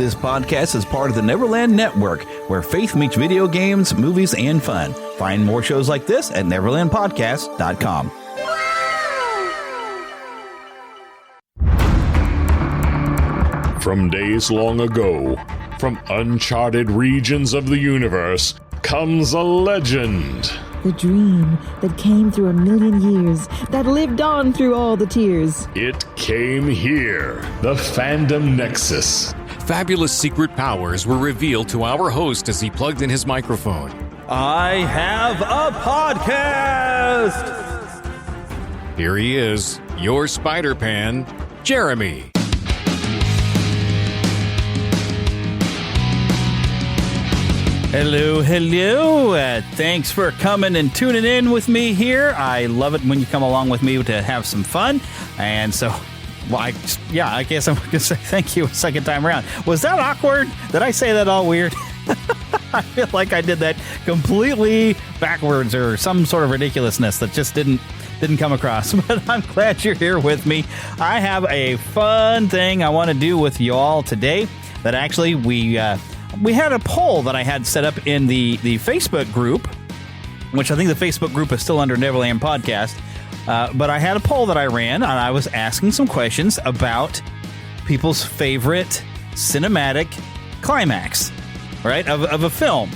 This podcast is part of the Neverland Network, where faith meets video games, movies, and fun. Find more shows like this at neverlandpodcast.com. From days long ago, from uncharted regions of the universe, comes a legend. The dream that came through a million years, that lived on through all the tears. It came here, the Fandom Nexus. Fabulous secret powers were revealed to our host as he plugged in his microphone. I have a podcast! Here he is, your Spider-Pan, Jeremy. Hello. Thanks for coming and tuning in with me here. I love it when you come along with me to have some fun. And so, I guess I'm going to say thank you a second time around. Was that awkward? Did I say that all weird? I feel like I did that completely backwards or some sort of ridiculousness that just didn't come across. But I'm glad you're here with me. I have a fun thing I want to do with you all today that actually we had a poll that I had set up in the Facebook group, which I think the Facebook group is still under Neverland Podcast. But I had a poll that I ran, and I was asking some questions about people's favorite cinematic climax, right, of a film.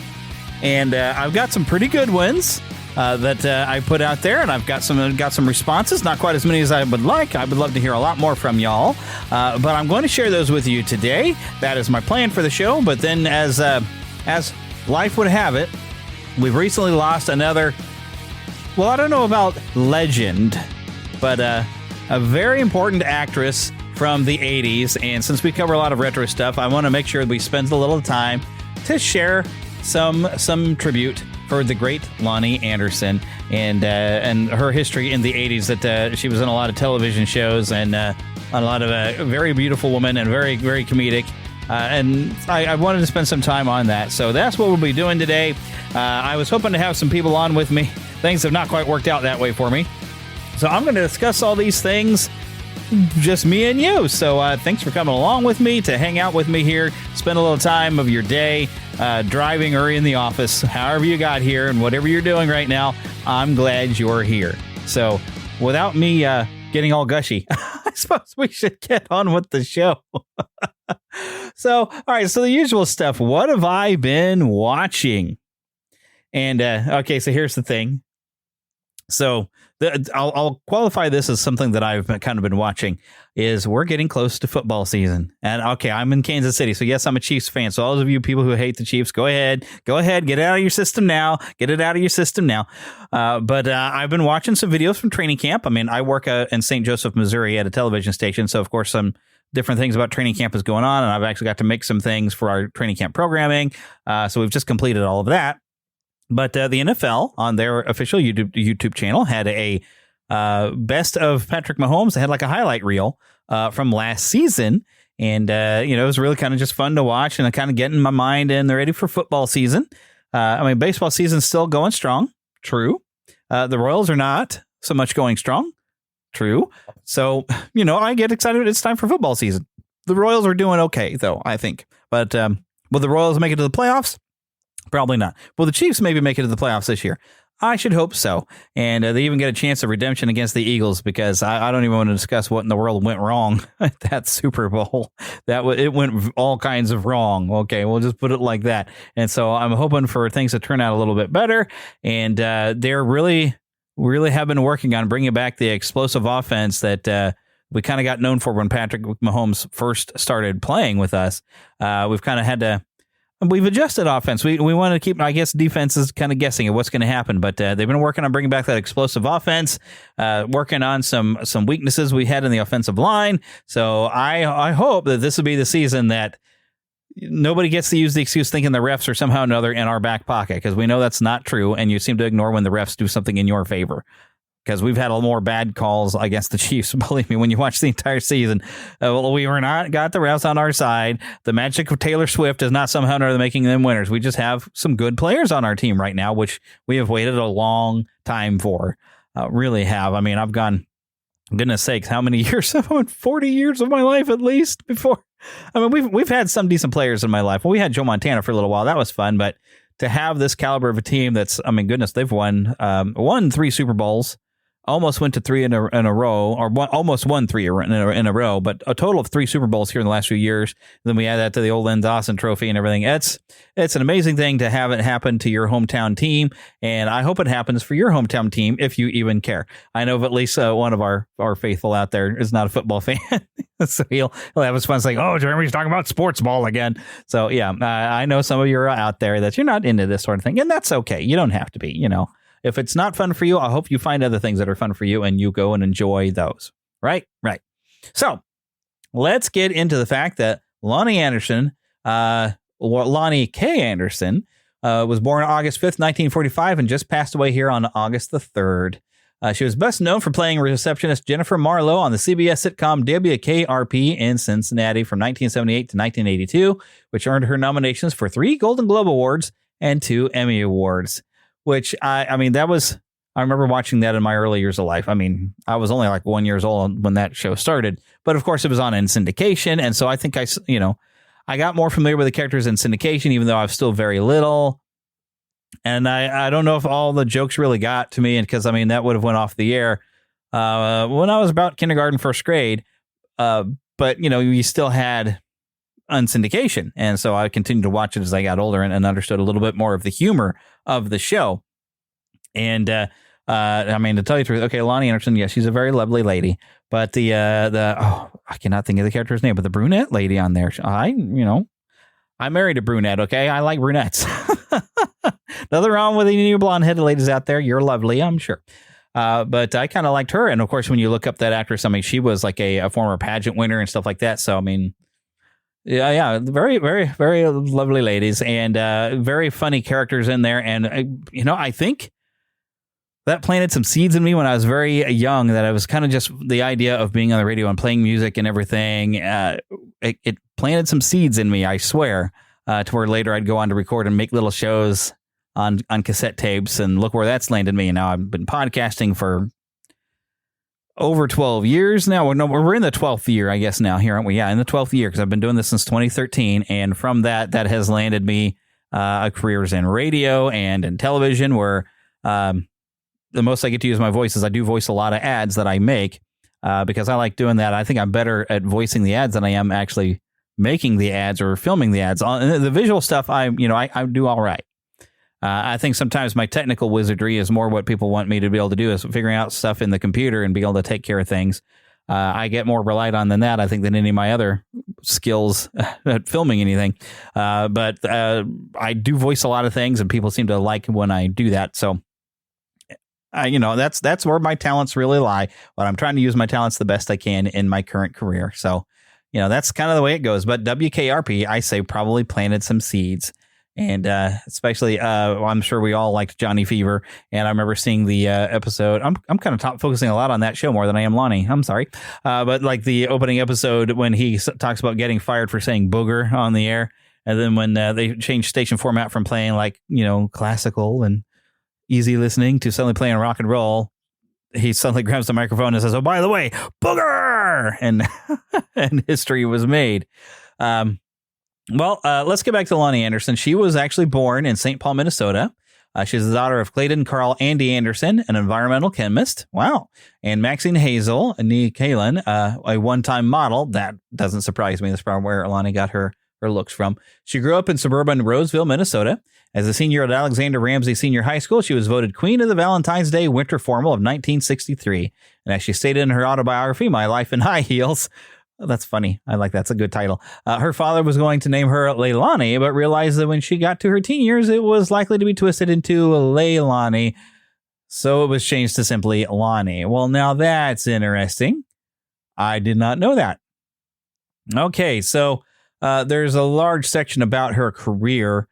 And I've got some pretty good ones that I put out there, and I've got some responses. Not quite as many as I would like. I would love to hear a lot more from y'all. But I'm going to share those with you today. That is my plan for the show. But then as life would have it, we've recently lost another, well, I don't know about legend, but a very important actress from the 80s. And since we cover a lot of retro stuff, I want to make sure we spend a little time to share some tribute for the great Loni Anderson and her history in the 80s, that she was in a lot of television shows and a lot of a very beautiful woman and very, very comedic. And I wanted to spend some time on that. So that's what we'll be doing today. I was hoping to have some people on with me. Things have not quite worked out that way for me. So I'm going to discuss all these things, just me and you. So thanks for coming along with me to hang out with me here. Spend a little time of your day driving or in the office, however you got here and whatever you're doing right now. I'm glad you're here. So without me getting all gushy, I suppose we should get on with the show. So, all right. So the usual stuff. What have I been watching? And okay, so here's the thing. So I'll qualify this as something that I've kind of been watching. Is we're getting close to football season. And okay, I'm in Kansas City. So yes, I'm a Chiefs fan. So all of you people who hate the Chiefs, go ahead, get it out of your system now. But I've been watching some videos from training camp. I mean, I work in St. Joseph, Missouri at a television station. So of course, some different things about training camp is going on. And I've actually got to make some things for our training camp programming. So we've just completed all of that. But the NFL on their official YouTube channel had a best of Patrick Mahomes. They had like a highlight reel from last season. And, it was really kind of just fun to watch and kind of getting my mind in. They're ready for football season. Baseball season's still going strong. True. The Royals are not so much going strong. True. So, I get excited. It's time for football season. The Royals are doing okay, though, I think. But will the Royals make it to the playoffs? Probably not. Will the Chiefs maybe make it to the playoffs this year? I should hope so. And they even get a chance of redemption against the Eagles, because I don't even want to discuss what in the world went wrong at that Super Bowl. It went all kinds of wrong. Okay, we'll just put it like that. And so I'm hoping for things to turn out a little bit better. And they're really have been working on bringing back the explosive offense that we kind of got known for when Patrick Mahomes first started playing with us. We've kind of had to. We've adjusted offense. We want to keep, I guess, defense is kind of guessing at what's going to happen, but they've been working on bringing back that explosive offense, working on some weaknesses we had in the offensive line. So I hope that this will be the season that nobody gets to use the excuse thinking the refs are somehow or another in our back pocket, because we know that's not true, and you seem to ignore when the refs do something in your favor. Because we've had a little more bad calls against the Chiefs. Believe me, when you watch the entire season, we were not got the refs on our side. The magic of Taylor Swift is not somehow or another making them winners. We just have some good players on our team right now, which we have waited a long time for. Really have. I've gone, goodness sakes, how many years? 40 years of my life at least before I mean, we've had some decent players in my life. Well, we had Joe Montana for a little while. That was fun. But to have this caliber of a team that's, I mean, goodness, they've won 3 Super Bowls, almost went to 3 in a row, or almost won 3 in a row, but a total of 3 Super Bowls here in the last few years. Then we add that to the old Len Dawson Trophy and everything. It's an amazing thing to have it happen to your hometown team, and I hope it happens for your hometown team if you even care. I know of at least one of our faithful out there is not a football fan, so he'll have his fun saying, "Oh, Jeremy's talking about sports ball again." So yeah, I know some of you are out there that you're not into this sort of thing, and that's okay. You don't have to be, you know. If it's not fun for you, I hope you find other things that are fun for you and you go and enjoy those. Right. So let's get into the fact that Loni Anderson, Loni K. Anderson, was born August 5th, 1945, and just passed away here on August the 3rd. She was best known for playing receptionist Jennifer Marlowe on the CBS sitcom WKRP in Cincinnati from 1978 to 1982, which earned her nominations for 3 Golden Globe Awards and 2 Emmy Awards. Which I mean, I remember watching that in my early years of life. I mean, I was only like 1 year old when that show started, but of course it was on in syndication. And so I think I got more familiar with the characters in syndication, even though I was still very little. And I don't know if all the jokes really got to me, and because I mean, that would have went off the air when I was about kindergarten, first grade. But you still had unsyndication. And so I continued to watch it as I got older and understood a little bit more of the humor of the show. And I mean, to tell you the truth, okay, Loni Anderson, yeah, she's a very lovely lady. But I cannot think of the character's name, but the brunette lady on there, I married a brunette, okay? I like brunettes. Nothing wrong with any of you blonde-headed ladies out there. You're lovely, I'm sure. But I kind of liked her. And of course, when you look up that actress, I mean, she was like a former pageant winner and stuff like that. So, I mean, yeah, very, very, very lovely ladies and very funny characters in there. And, I think that planted some seeds in me when I was very young, that I was kind of just the idea of being on the radio and playing music and everything. It planted some seeds in me, I swear, to where later I'd go on to record and make little shows on cassette tapes, and look where that's landed me. And now I've been podcasting for over 12 years now. We're in the 12th year, I guess now, here, aren't we? Yeah, in the 12th year, because I've been doing this since 2013. And from that has landed me careers in radio and in television, where the most I get to use my voice is I do voice a lot of ads that I make because I like doing that. I think I'm better at voicing the ads than I am actually making the ads or filming the ads. On the visual stuff, I do all right. I think sometimes my technical wizardry is more what people want me to be able to do, is figuring out stuff in the computer and be able to take care of things. I get more relied on than that, I think, than any of my other skills at filming anything. But I do voice a lot of things, and people seem to like when I do that. So, that's where my talents really lie. But I'm trying to use my talents the best I can in my current career. So, that's kind of the way it goes. But WKRP, I say, probably planted some seeds. And especially, I'm sure we all liked Johnny Fever. And I remember seeing the episode. I'm kind of focusing a lot on that show more than I am Loni. I'm sorry. But like the opening episode when he talks about getting fired for saying booger on the air. And then when they changed station format from playing like, classical and easy listening to suddenly playing rock and roll, he suddenly grabs the microphone and says, "Oh, by the way, booger!" And and history was made. Well, let's get back to Loni Anderson. She was actually born in St. Paul, Minnesota. She's the daughter of Clayton Carl Andy Anderson, an environmental chemist. Wow. And Maxine Hazel, nee Kalin, a one-time model. That doesn't surprise me. That's probably where Loni got her looks from. She grew up in suburban Roseville, Minnesota. As a senior at Alexander Ramsey Senior High School, she was voted Queen of the Valentine's Day Winter Formal of 1963. And as she stated in her autobiography, My Life in High Heels, oh, that's funny. I like that. That's a good title. Her father was going to name her Leilani, but realized that when she got to her teen years, it was likely to be twisted into Leilani. So it was changed to simply Loni. Well, now that's interesting. I did not know that. Okay, so there's a large section about her career,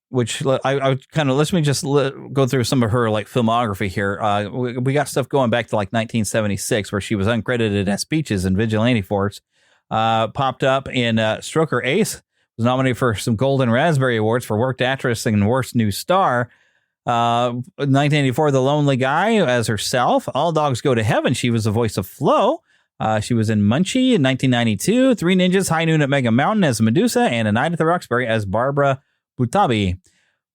which I kind of, let me just go through some of her like filmography here. We got stuff going back to like 1976, where she was uncredited as Peaches in Vigilante Force. Popped up in Stroker Ace, was nominated for some Golden Raspberry Awards for Worst Actress and Worst New Star. 1984, The Lonely Guy as herself. All Dogs Go to Heaven, she was the voice of Flo. She was in Munchie in 1992, Three Ninjas, High Noon at Mega Mountain as Medusa, and A Night at the Roxbury as Barbara Butabi.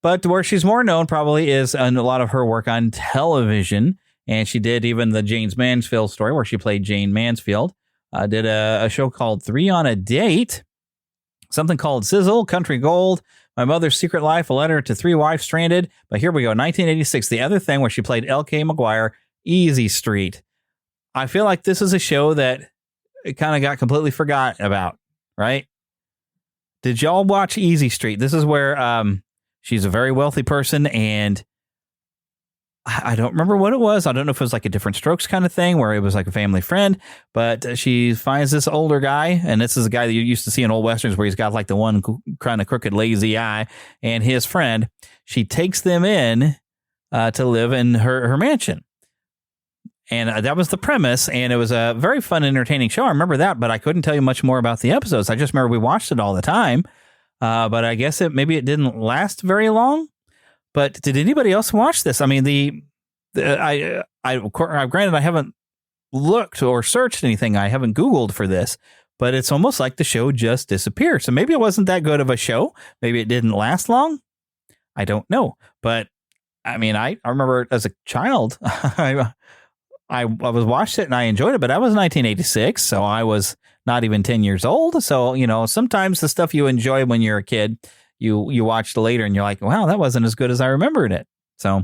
But where she's more known probably is in a lot of her work on television. And she did even the Jane Mansfield story where she played Jane Mansfield. Did a show called 3 on a Date, something called Sizzle, Country Gold, My Mother's Secret Life, A Letter to Three Wives Stranded. But here we go, 1986, The Other Thing, where she played L.K. McGuire, Easy Street. I feel like this is a show that it kind of got completely forgot about, right? Did y'all watch Easy Street? This is where she's a very wealthy person, and I don't remember what it was. I don't know if it was like a Different Strokes kind of thing where it was like a family friend, but she finds this older guy, and this is a guy that you used to see in old westerns where he's got like the one kind of crooked, lazy eye, and his friend. She takes them in to live in her mansion. And that was the premise, and it was a very fun, entertaining show. I remember that, but I couldn't tell you much more about the episodes. I just remember we watched it all the time, but I guess maybe it didn't last very long. But did anybody else watch this? I mean, granted, I haven't looked or searched anything. I haven't Googled for this, but it's almost like the show just disappeared. So maybe it wasn't that good of a show. Maybe it didn't last long. I don't know. But I mean, I remember as a child, I was watched it and I enjoyed it, but that was 1986, so I was not even 10 years old. So, you know, sometimes the stuff you enjoy when you're a kid, you watch it later and you're like, wow, that wasn't as good as I remembered it. So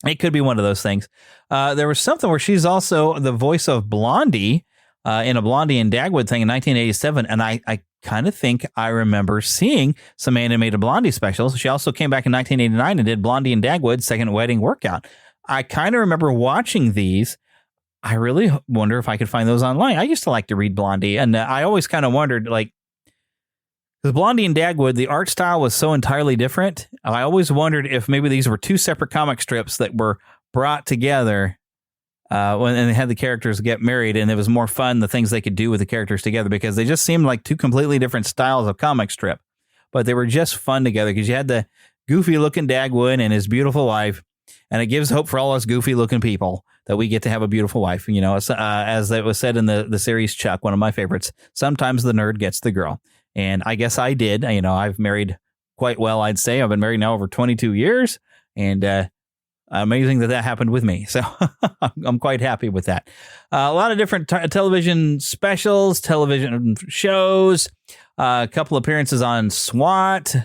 it could be one of those things. There was something where she's also the voice of Blondie in a Blondie and Dagwood thing in 1987, and I kind of think I remember seeing some animated Blondie specials. She also came back in 1989 and did Blondie and Dagwood's Second Wedding Workout. I kind of remember watching these. I really wonder if I could find those online. I used to like to read Blondie, and I always kind of wondered, like, because Blondie and Dagwood, the art style was so entirely different. I always wondered if maybe these were two separate comic strips that were brought together when they had the characters get married, and it was more fun, the things they could do with the characters together, because they just seemed like two completely different styles of comic strip. But they were just fun together because you had the goofy-looking Dagwood and his beautiful wife, and it gives hope for all us goofy-looking people that we get to have a beautiful wife. You know, as it was said in the series Chuck, one of my favorites, sometimes the nerd gets the girl. And I guess I did. You know, I've married quite well, I'd say. I've been married now over 22 years, and amazing that happened with me. So I'm quite happy with that. A lot of different television specials, television shows, a couple appearances on SWAT,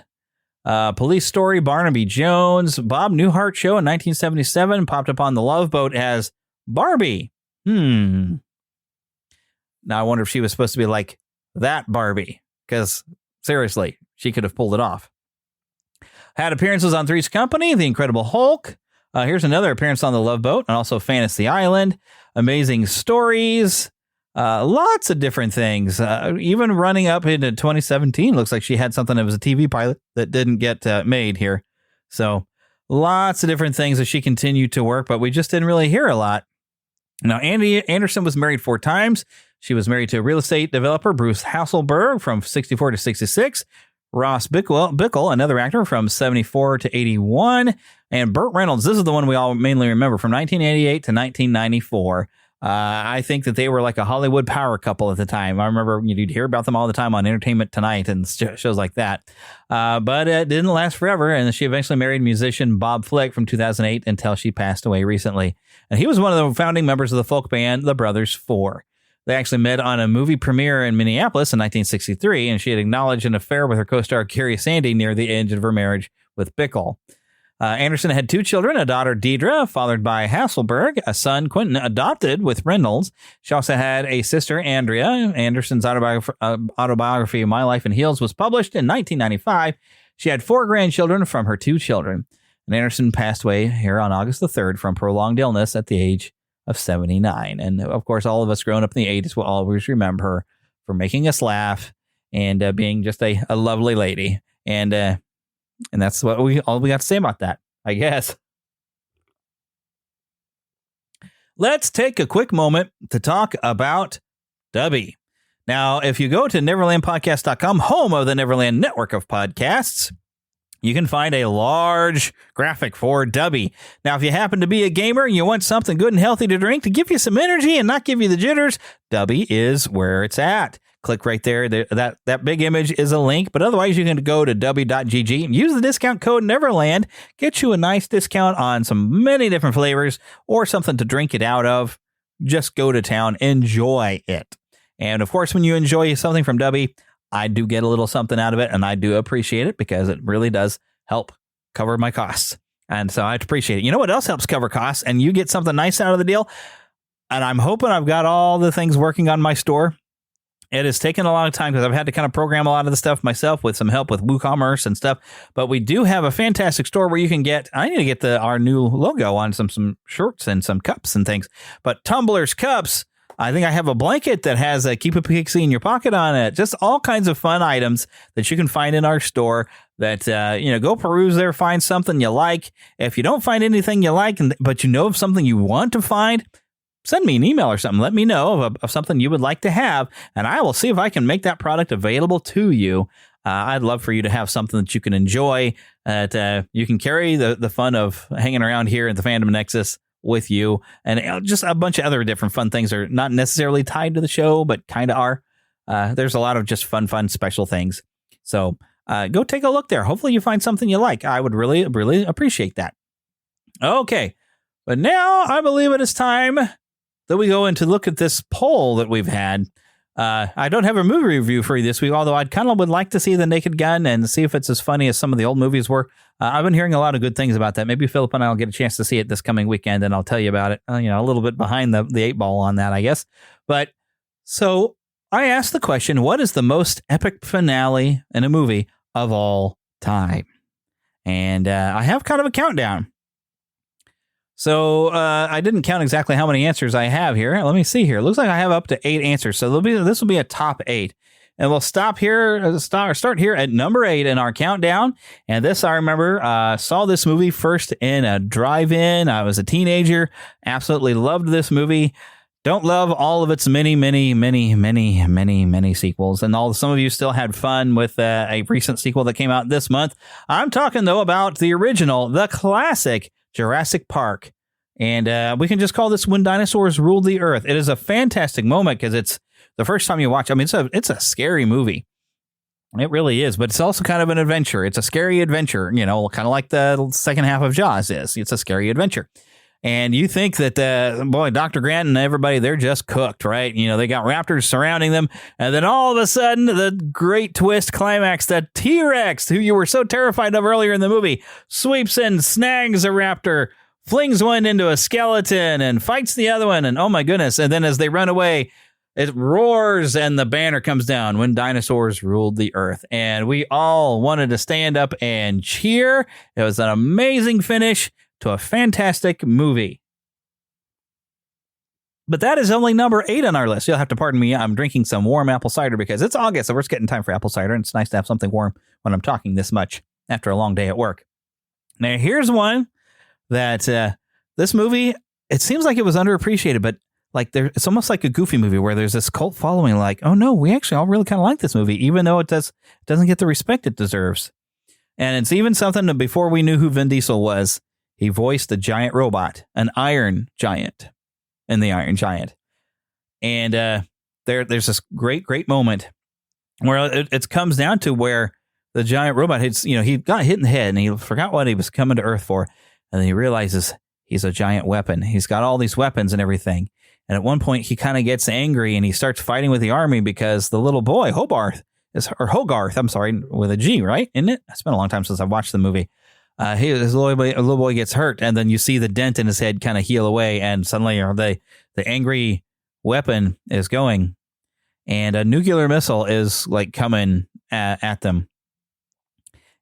Police Story, Barnaby Jones, Bob Newhart Show in 1977, popped up on the Love Boat as Barbie. Now I wonder if she was supposed to be like that Barbie, because seriously, she could have pulled it off. Had appearances on Three's Company, The Incredible Hulk. Here's another appearance on the Love Boat, and also Fantasy Island, Amazing Stories. Lots of different things, even running up into 2017. Looks like she had something that was a TV pilot that didn't get made here. So lots of different things that she continued to work, but we just didn't really hear a lot. Now, Andy Anderson was married 4 times. She was married to a real estate developer, Bruce Hasselberg, from 64 to 66. Ross Bickle, another actor, from 74 to 81. And Burt Reynolds, this is the one we all mainly remember, from 1988 to 1994. I think that they were like a Hollywood power couple at the time. I remember you'd hear about them all the time on Entertainment Tonight and shows like that. But it didn't last forever, and she eventually married musician Bob Flick from 2008 until she passed away recently. And he was one of the founding members of the folk band The Brothers Four. They actually met on a movie premiere in Minneapolis in 1963, and she had acknowledged an affair with her co-star Carrie Sandy near the end of her marriage with Bickle. Anderson had 2 children, a daughter, Deidre, fathered by Hasselberg, a son, Quentin, adopted with Reynolds. She also had a sister, Andrea. Anderson's autobiography, My Life in Heels, was published in 1995. She had 4 grandchildren from her 2 children. And Anderson passed away here on August the 3rd from prolonged illness at the age of 79. And of course, all of us growing up in the 80s will always remember her for making us laugh and being just a lovely lady. And that's what all we got to say about that, I guess. Let's take a quick moment to talk about Dubby. Now, if you go to neverlandpodcast.com, home of the Neverland Network of podcasts, you can find a large graphic for Dubby. Now, if you happen to be a gamer and you want something good and healthy to drink to give you some energy and not give you the jitters, Dubby is where it's at. Click right there. That big image is a link, but otherwise you can go to dubby.gg and use the discount code Neverland. Get you a nice discount on many different flavors or something to drink it out of. Just go to town. Enjoy it. And of course, when you enjoy something from Dubby, I do get a little something out of it, and I do appreciate it because it really does help cover my costs. And so I appreciate it. You know what else helps cover costs? And you get something nice out of the deal. And I'm hoping I've got all the things working on my store. It has taken a long time because I've had to kind of program a lot of the stuff myself with some help with WooCommerce and stuff. But we do have a fantastic store where you can I need to get our new logo on some shirts and some cups and things. But tumblers, cups, I think I have a blanket that has a Keep a Pixie in Your Pocket on it. Just all kinds of fun items that you can find in our store that, go peruse there, find something you like. If you don't find anything you like, but you know of something you want to find, send me an email or something. Let me know of something you would like to have, and I will see if I can make that product available to you. I'd love for you to have something that you can enjoy, that you can carry the fun of hanging around here at the Fandom Nexus with you, and just a bunch of other different fun things are not necessarily tied to the show, but kind of are. There's a lot of just fun special things. So go take a look there. Hopefully you find something you like. I would really, really appreciate that. Okay, but now I believe it is time that we go in to look at this poll that we've had. I don't have a movie review for you this week, although I'd kind of would like to see The Naked Gun and see if it's as funny as some of the old movies were. I've been hearing a lot of good things about that. Maybe Philip and I will get a chance to see it this coming weekend, and I'll tell you about it. A little bit behind the 8-ball on that, I guess. But so I asked the question, what is the most epic finale in a movie of all time? And I have kind of a countdown. So I didn't count exactly how many answers I have here. Let me see here. It looks like I have up to 8 answers. So this will be a top 8. And we'll start here at number 8 in our countdown. And this, I remember, saw this movie first in a drive-in. I was a teenager. Absolutely loved this movie. Don't love all of its many sequels. And some of you still had fun with a recent sequel that came out this month. I'm talking, though, about the original, the classic Jurassic Park. And we can just call this When Dinosaurs Ruled the Earth. It is a fantastic moment because it's the first time you watch. I mean, it's a scary movie. It really is, but it's also kind of an adventure. It's a scary adventure, kind of like the second half of Jaws is. It's a scary adventure. And you think that, Dr. Grant and everybody, they're just cooked, right? They got raptors surrounding them. And then all of a sudden, the great twist climax, the T-Rex, who you were so terrified of earlier in the movie, sweeps in, snags a raptor, flings one into a skeleton, and fights the other one. And oh my goodness. And then as they run away, it roars and the banner comes down, When Dinosaurs Ruled the Earth. And we all wanted to stand up and cheer. It was an amazing finish to a fantastic movie. But that is only number 8 on our list. You'll have to pardon me. I'm drinking some warm apple cider because it's August, so we're just getting time for apple cider, and it's nice to have something warm when I'm talking this much after a long day at work. Now, here's one that this movie, it seems like it was underappreciated, but it's almost like a Goofy movie where there's this cult following, like, oh no, we actually all really kind of like this movie, even though it doesn't get the respect it deserves. And it's even something that before we knew who Vin Diesel was, he voiced a giant robot, an Iron Giant, in the Iron Giant. And there's this great moment where it comes down to where the giant robot hits, he got hit in the head and he forgot what he was coming to Earth for. And then he realizes he's a giant weapon. He's got all these weapons and everything. And at one point he kind of gets angry and he starts fighting with the army because the little boy, Hogarth, I'm sorry, with a G, right? Isn't it? It's been a long time since I've watched the movie. His little boy gets hurt, and then you see the dent in his head kind of heal away, and suddenly the angry weapon is going, and a nuclear missile is coming at them.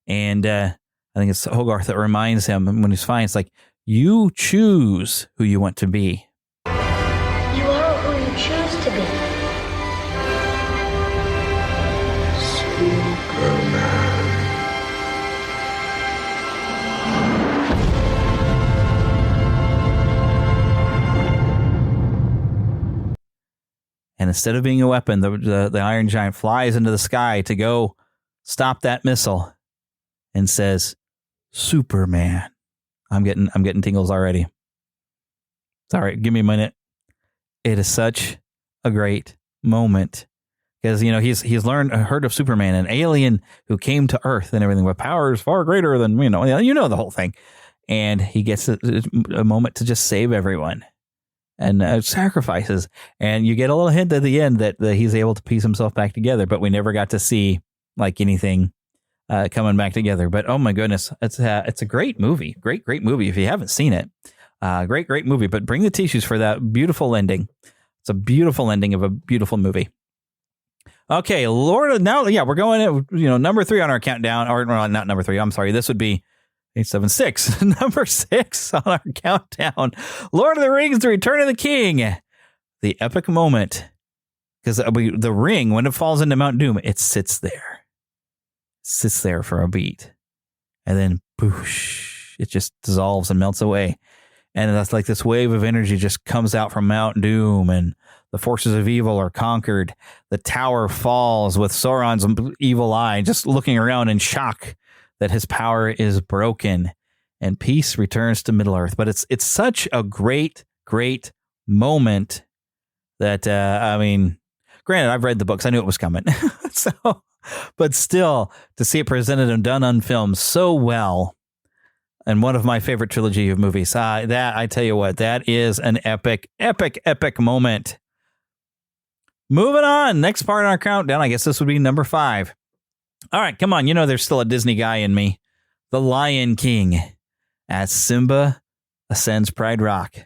And I think it's Hogarth that reminds him when he's fine. It's like, you choose who you want to be. You are who you choose to be. Superman. And instead of being a weapon, the Iron Giant flies into the sky to go stop that missile. and says, Superman. I'm getting tingles already. Sorry, give me a minute. It is such a great moment because he's heard of Superman, an alien who came to Earth and everything with powers far greater than the whole thing, and he gets a moment to just save everyone and sacrifices, and you get a little hint at the end that he's able to piece himself back together, but we never got to see like anything coming back together. But oh my goodness, it's a great movie, great movie if you haven't seen it. Great movie, but bring the tissues for that beautiful ending. It's a beautiful ending of a beautiful movie. Okay, we're going number 3 on our countdown, or well, not number 3. I'm sorry, this would be 876. Number 6 on our countdown. Lord of the Rings: The Return of the King. The epic moment, because the ring, when it falls into Mount Doom, it sits there for a beat, and then boosh, it just dissolves and melts away. And that's like this wave of energy just comes out from Mount Doom, and the forces of evil are conquered. The tower falls with Sauron's evil eye just looking around in shock that his power is broken, and peace returns to Middle-earth. But it's such a great moment that, granted, I've read the books. I knew it was coming. But still, to see it presented and done on film so well, and one of my favorite trilogy of movies. I tell you what, that is an epic moment. Moving on, next part on our countdown, I guess this would be number 5. All right, come on, there's still a Disney guy in me. The Lion King, as Simba ascends Pride Rock.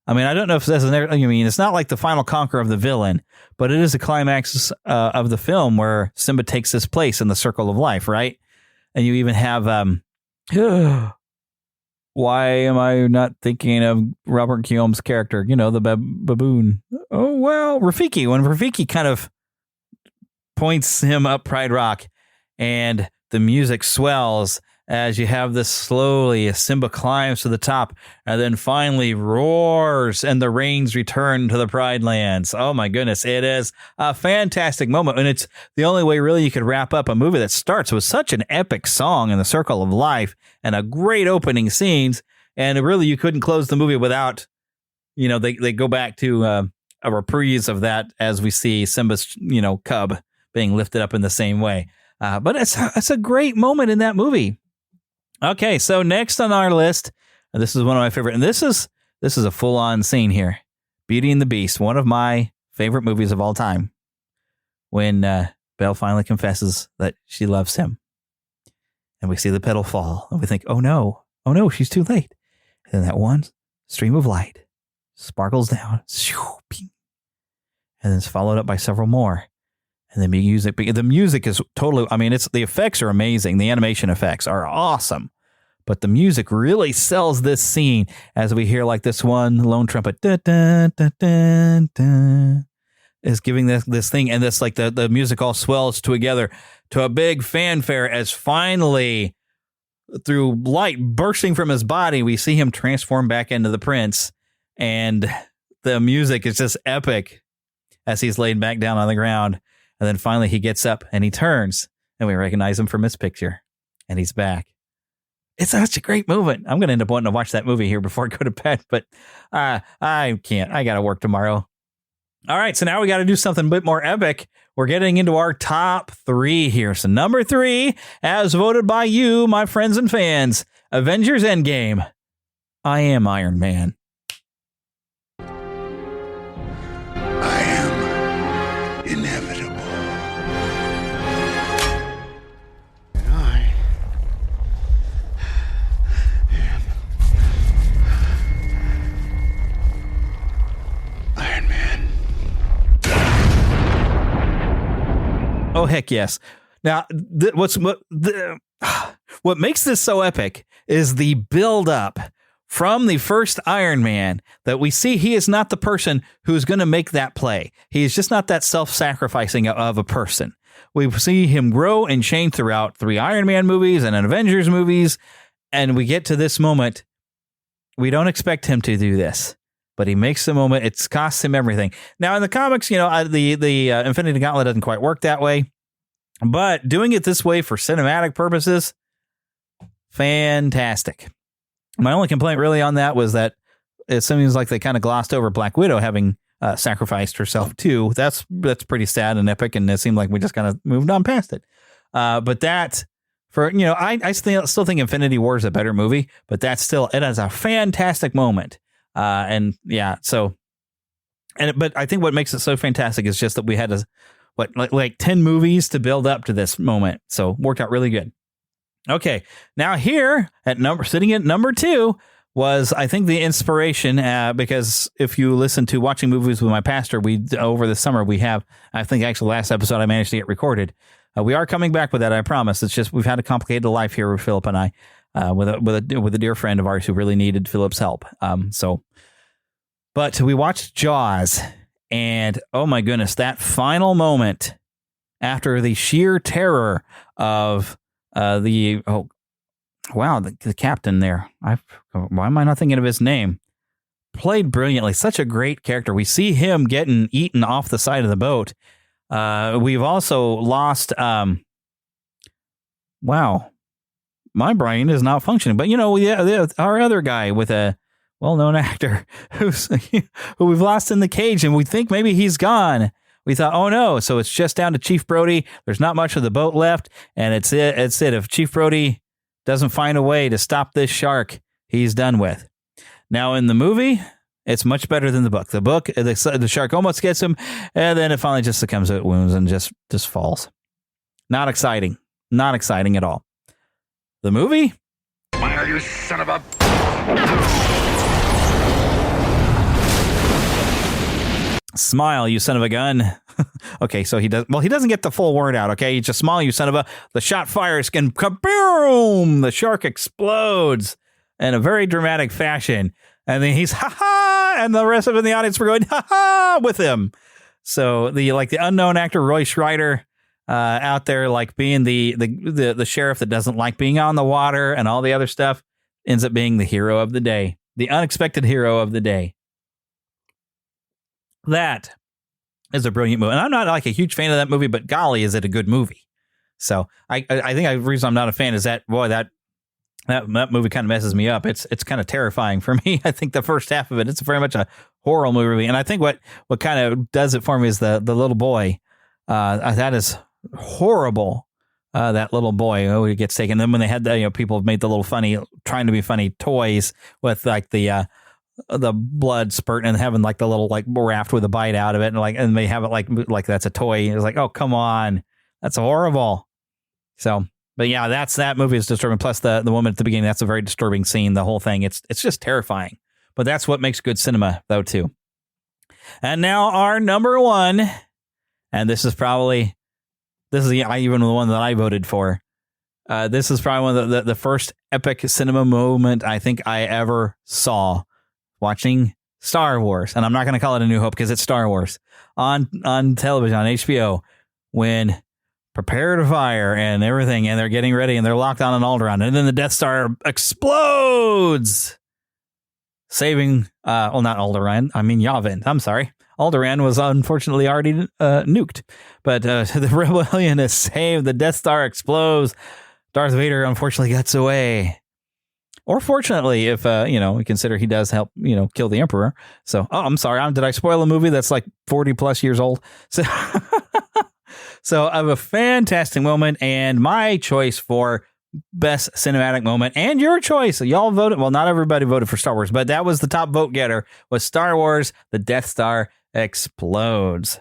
I mean, I don't know if it's not like the final conquer of the villain, but it is a climax of the film where Simba takes his place in the circle of life, right? And you even have... why am I not thinking of Robert Guillaume's character? The baboon. Oh, well, Rafiki. When Rafiki kind of points him up Pride Rock and the music swells as you have this slowly as Simba climbs to the top and then finally roars and the rains return to the Pride Lands. Oh my goodness. It is a fantastic moment. And it's the only way really you could wrap up a movie that starts with such an epic song in the circle of life and a great opening scenes. And really you couldn't close the movie without, they go back to a reprise of that as we see Simba's, cub being lifted up in the same way. But it's a great moment in that movie. Okay, so next on our list, this is one of my favorite, and this is a full-on scene here. Beauty and the Beast, one of my favorite movies of all time. When Belle finally confesses that she loves him, and we see the petal fall, and we think, oh no, she's too late. And then that one stream of light sparkles down, and then it's followed up by several more. And the music is totally, the effects are amazing. The animation effects are awesome. But the music really sells this scene as we hear like this one lone trumpet dun, dun, dun, dun, dun, is giving this thing. And this like the music all swells together to a big fanfare as finally through light bursting from his body, we see him transform back into the prince. And the music is just epic as he's laid back down on the ground. And then finally he gets up and he turns and we recognize him from his picture and he's back. It's such a great moment. I'm going to end up wanting to watch that movie here before I go to bed, but I can't. I got to work tomorrow. All right. So now we got to do something a bit more epic. We're getting into our top 3 here. So number 3, as voted by you, my friends and fans, Avengers Endgame. I am Iron Man. Inevitable. Iron Man. Oh, heck yes. Now, what makes this so epic is the build up from the first Iron Man that we see he is not the person who's going to make that play. He is just not that self-sacrificing of a person. We see him grow and change throughout 3 Iron Man movies and an Avengers movies. And we get to this moment. We don't expect him to do this, but he makes the moment. It costs him everything. Now in the comics, the Infinity Gauntlet doesn't quite work that way. But doing it this way for cinematic purposes, fantastic. My only complaint really on that was that it seems like they kind of glossed over Black Widow having sacrificed herself too. That's pretty sad and epic, and it seemed like we just kind of moved on past it. But that, for I still think Infinity War is a better movie, but it is a fantastic moment. But I think what makes it so fantastic is just that we had like 10 movies to build up to this moment, so worked out really good. Okay, now here sitting at number 2 was, I think, the inspiration, because if you listen to Watching Movies with My Pastor, over the summer we have, I think actually last episode I managed to get recorded. We are coming back with that, I promise. It's just we've had a complicated life here with Philip and I, with a dear friend of ours who really needed Philip's help. But we watched Jaws, and oh my goodness, that final moment after the sheer terror of the captain there. Why am I not thinking of his name? Played brilliantly. Such a great character. We see him getting eaten off the side of the boat. We've also lost. Wow, my brain is not functioning. But our other guy with a well-known actor who we've lost in the cage, and we think maybe he's gone. We thought, oh no, so it's just down to Chief Brody. There's not much of the boat left, and it's it. If Chief Brody doesn't find a way to stop this shark, he's done with. Now in the movie, it's much better than the book. The book, the shark almost gets him, and then it finally just succumbs to wounds and just falls. Not exciting. Not exciting at all. The movie? Smile, you son of a... Smile, you son of a gun. Okay, so he doesn't get the full word out, okay? He just smile, you son of a... The shot fires, and kaboom! The shark explodes in a very dramatic fashion. And then he's ha-ha! And the rest of the audience were going ha-ha with him. So the unknown actor Roy Schreider out there, like being the sheriff that doesn't like being on the water and all the other stuff, ends up being the hero of the day. The unexpected hero of the day. That is a brilliant movie. And I'm not like a huge fan of that movie, but golly, is it a good movie. So I think the reason I'm not a fan is that movie kind of messes me up. It's kind of terrifying for me. I think the first half of it's very much a horror movie. And I think what kind of does it for me is the little boy. That is horrible. That little boy who gets taken. And then when they had people have made the little trying to be funny toys with like the blood spurt and having like the little like raft with a bite out of it, and they have it like that's a toy. It's like, oh come on, that's horrible. So, but yeah, that movie is disturbing. Plus the woman at the beginning, that's a very disturbing scene. The whole thing, it's just terrifying. But that's what makes good cinema, though, too. And now our number 1, and this is even the one that I voted for. This is probably one of the first epic cinema moment I think I ever saw. Watching Star Wars, and I'm not going to call it A New Hope because it's Star Wars on television on HBO, when prepare to fire and everything, and they're getting ready and they're locked on an Alderaan, and then the Death Star explodes, saving not Alderaan, I mean Yavin. I'm sorry, Alderaan was unfortunately already nuked, but the rebellion is saved. The Death Star explodes. Darth Vader unfortunately gets away. Or fortunately, if, we consider he does help, kill the Emperor. So, I'm sorry. Did I spoil a movie that's like 40 plus years old? So, I have a fantastic moment, and my choice for best cinematic moment, and your choice. Y'all voted. Well, not everybody voted for Star Wars, but that was the top vote getter, was Star Wars. The Death Star explodes.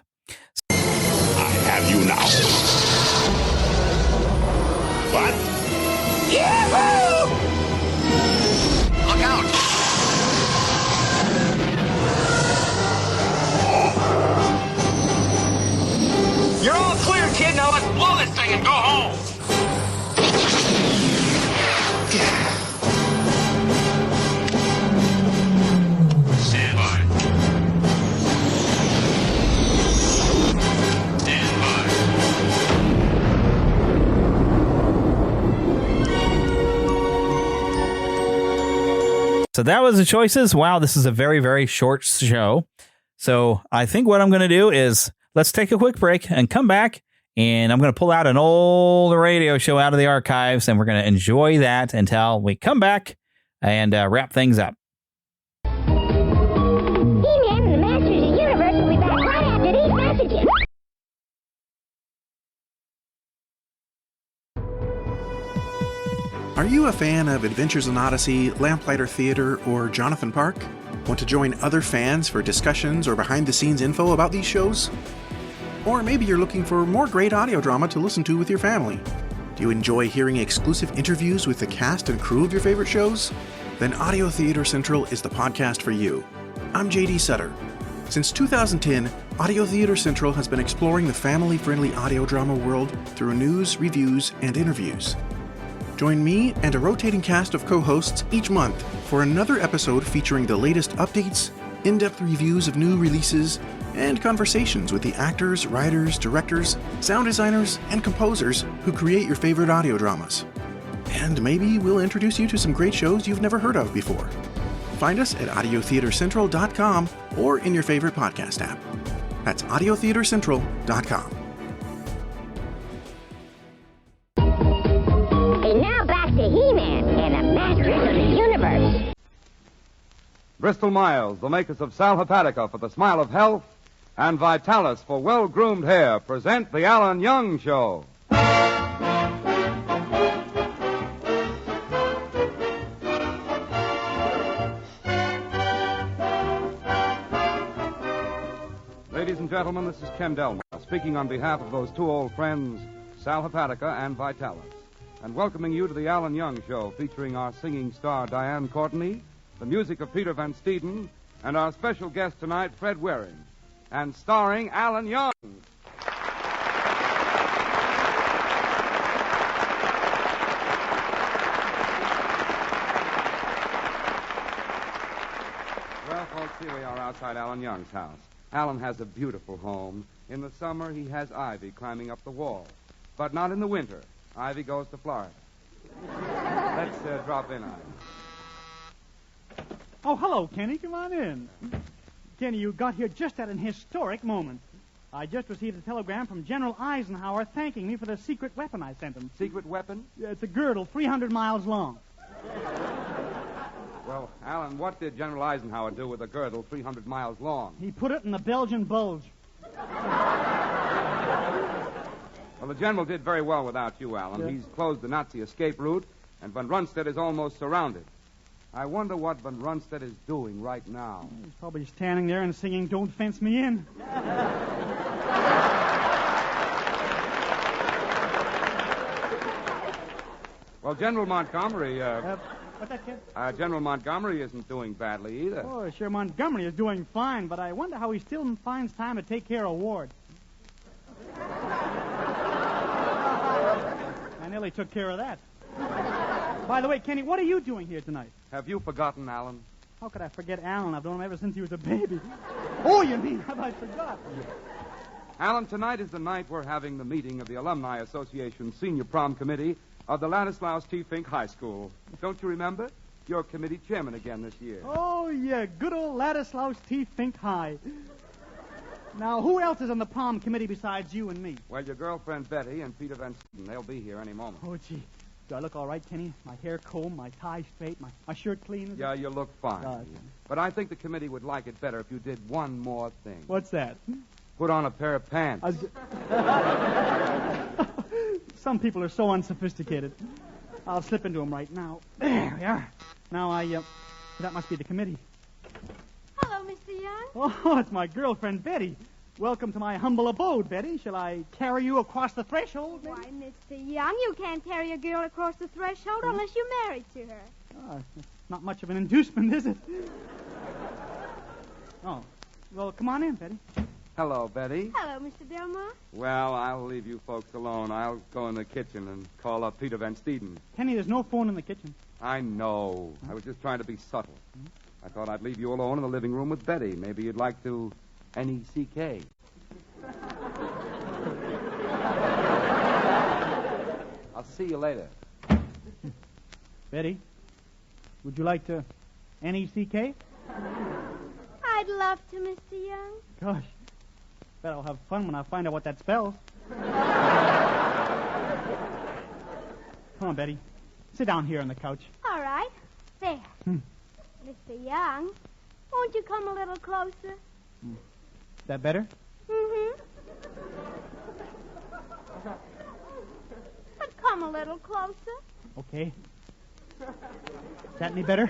I have you now. What? Yahoo! Look out! You're all clear, kid. Now let's blow this thing and go home. Stand by. Stand by. So that was the choices. Wow, this is a very, very short show. So I think what I'm going to do is let's take a quick break and come back And I'm going to pull out an old radio show out of the archives, and we're going to enjoy that until we come back and wrap things up. He-Man and the Masters of the Universe will be back right after these messages. Are you a fan of Adventures in Odyssey, Lamplighter Theater, or Jonathan Park? Want to join other fans for discussions or behind-the-scenes info about these shows? Or maybe you're looking for more great audio drama to listen to with your family. Do you enjoy hearing exclusive interviews with the cast and crew of your favorite shows? Then Audio Theater Central is the podcast for you. I'm JD Sutter. Since 2010, Audio Theater Central has been exploring the family-friendly audio drama world through news, reviews, and interviews. Join me and a rotating cast of co-hosts each month for another episode featuring the latest updates, in-depth reviews of new releases, and conversations with the actors, writers, directors, sound designers, and composers who create your favorite audio dramas. And maybe we'll introduce you to some great shows you've never heard of before. Find us at audiotheatercentral.com or in your favorite podcast app. That's audiotheatercentral.com. And now back to He-Man and the Masters of the Universe. Bristol Myers, the makers of Sal Hepatica for the smile of health, and Vitalis for well-groomed hair, present The Alan Young Show. Ladies and gentlemen, this is Ken Delmar, speaking on behalf of those two old friends, Sal Hepatica and Vitalis, and welcoming you to The Alan Young Show, featuring our singing star Diane Courtney, the music of Peter Van Steeden, and our special guest tonight, Fred Waring, and starring Alan Young. Well, folks, here we are outside Alan Young's house. Alan has a beautiful home. In the summer, he has ivy climbing up the wall. But not in the winter. Ivy goes to Florida. Let's drop in on him. Oh, hello, Kenny. Come on in. Kenny, you got here just at an historic moment. I just received a telegram from General Eisenhower thanking me for the secret weapon I sent him. Secret weapon? Yeah, it's a girdle 300 miles long. Well, Alan, what did General Eisenhower do with a girdle 300 miles long? He put it in the Belgian bulge. Well, the general did very well without you, Alan. Yeah. He's closed the Nazi escape route, and Von Rundstedt is almost surrounded. I wonder what Von Rundstedt is doing right now. He's probably standing there and singing "Don't Fence Me In." Well, General Montgomery, What's that, kid? General Montgomery isn't doing badly either. Oh, sure, Montgomery is doing fine, but I wonder how he still finds time to take care of Ward. I nearly took care of that. By the way, Kenny, what are you doing here tonight? Have you forgotten, Alan? How could I forget Alan? I've known him ever since he was a baby. Oh, you mean have I forgot? Alan, tonight is the night we're having the meeting of the Alumni Association Senior Prom Committee of the Ladislaus T. Fink High School. Don't you remember? You're committee chairman again this year. Oh, yeah, good old Ladislaus T. Fink High. Now, who else is on the prom committee besides you and me? Well, your girlfriend Betty and Peter Van Steeden. They'll be here any moment. Oh, gee. Do I look all right, Kenny? My hair combed, my tie straight, my shirt clean? Yeah, you look fine. But I think the committee would like it better if you did one more thing. What's that? Put on a pair of pants. Some people are so unsophisticated. I'll slip into them right now. There we are. Now, that must be the committee. Hello, Mr. Young. Oh, it's my girlfriend, Betty. Welcome to my humble abode, Betty. Shall I carry you across the threshold, maybe? Why, Mr. Young, you can't carry a girl across the threshold unless you're married to her. Oh, it's not much of an inducement, is it? Oh, well, come on in, Betty. Hello, Betty. Hello, Mr. Delmar. Well, I'll leave you folks alone. I'll go in the kitchen and call up Peter Van Steeden. Kenny, there's no phone in the kitchen. I know. I was just trying to be subtle. I thought I'd leave you alone in the living room with Betty. Maybe you'd like to N-E-C-K. I'll see you later. Betty, would you like to N-E-C-K? I'd love to, Mr. Young. Gosh, bet I'll have fun when I find out what that spells. Come on, Betty. Sit down here on the couch. All right. There. Mr. Young, won't you come a little closer? Is that better? Mm-hmm. But come a little closer. Okay. Is that any better?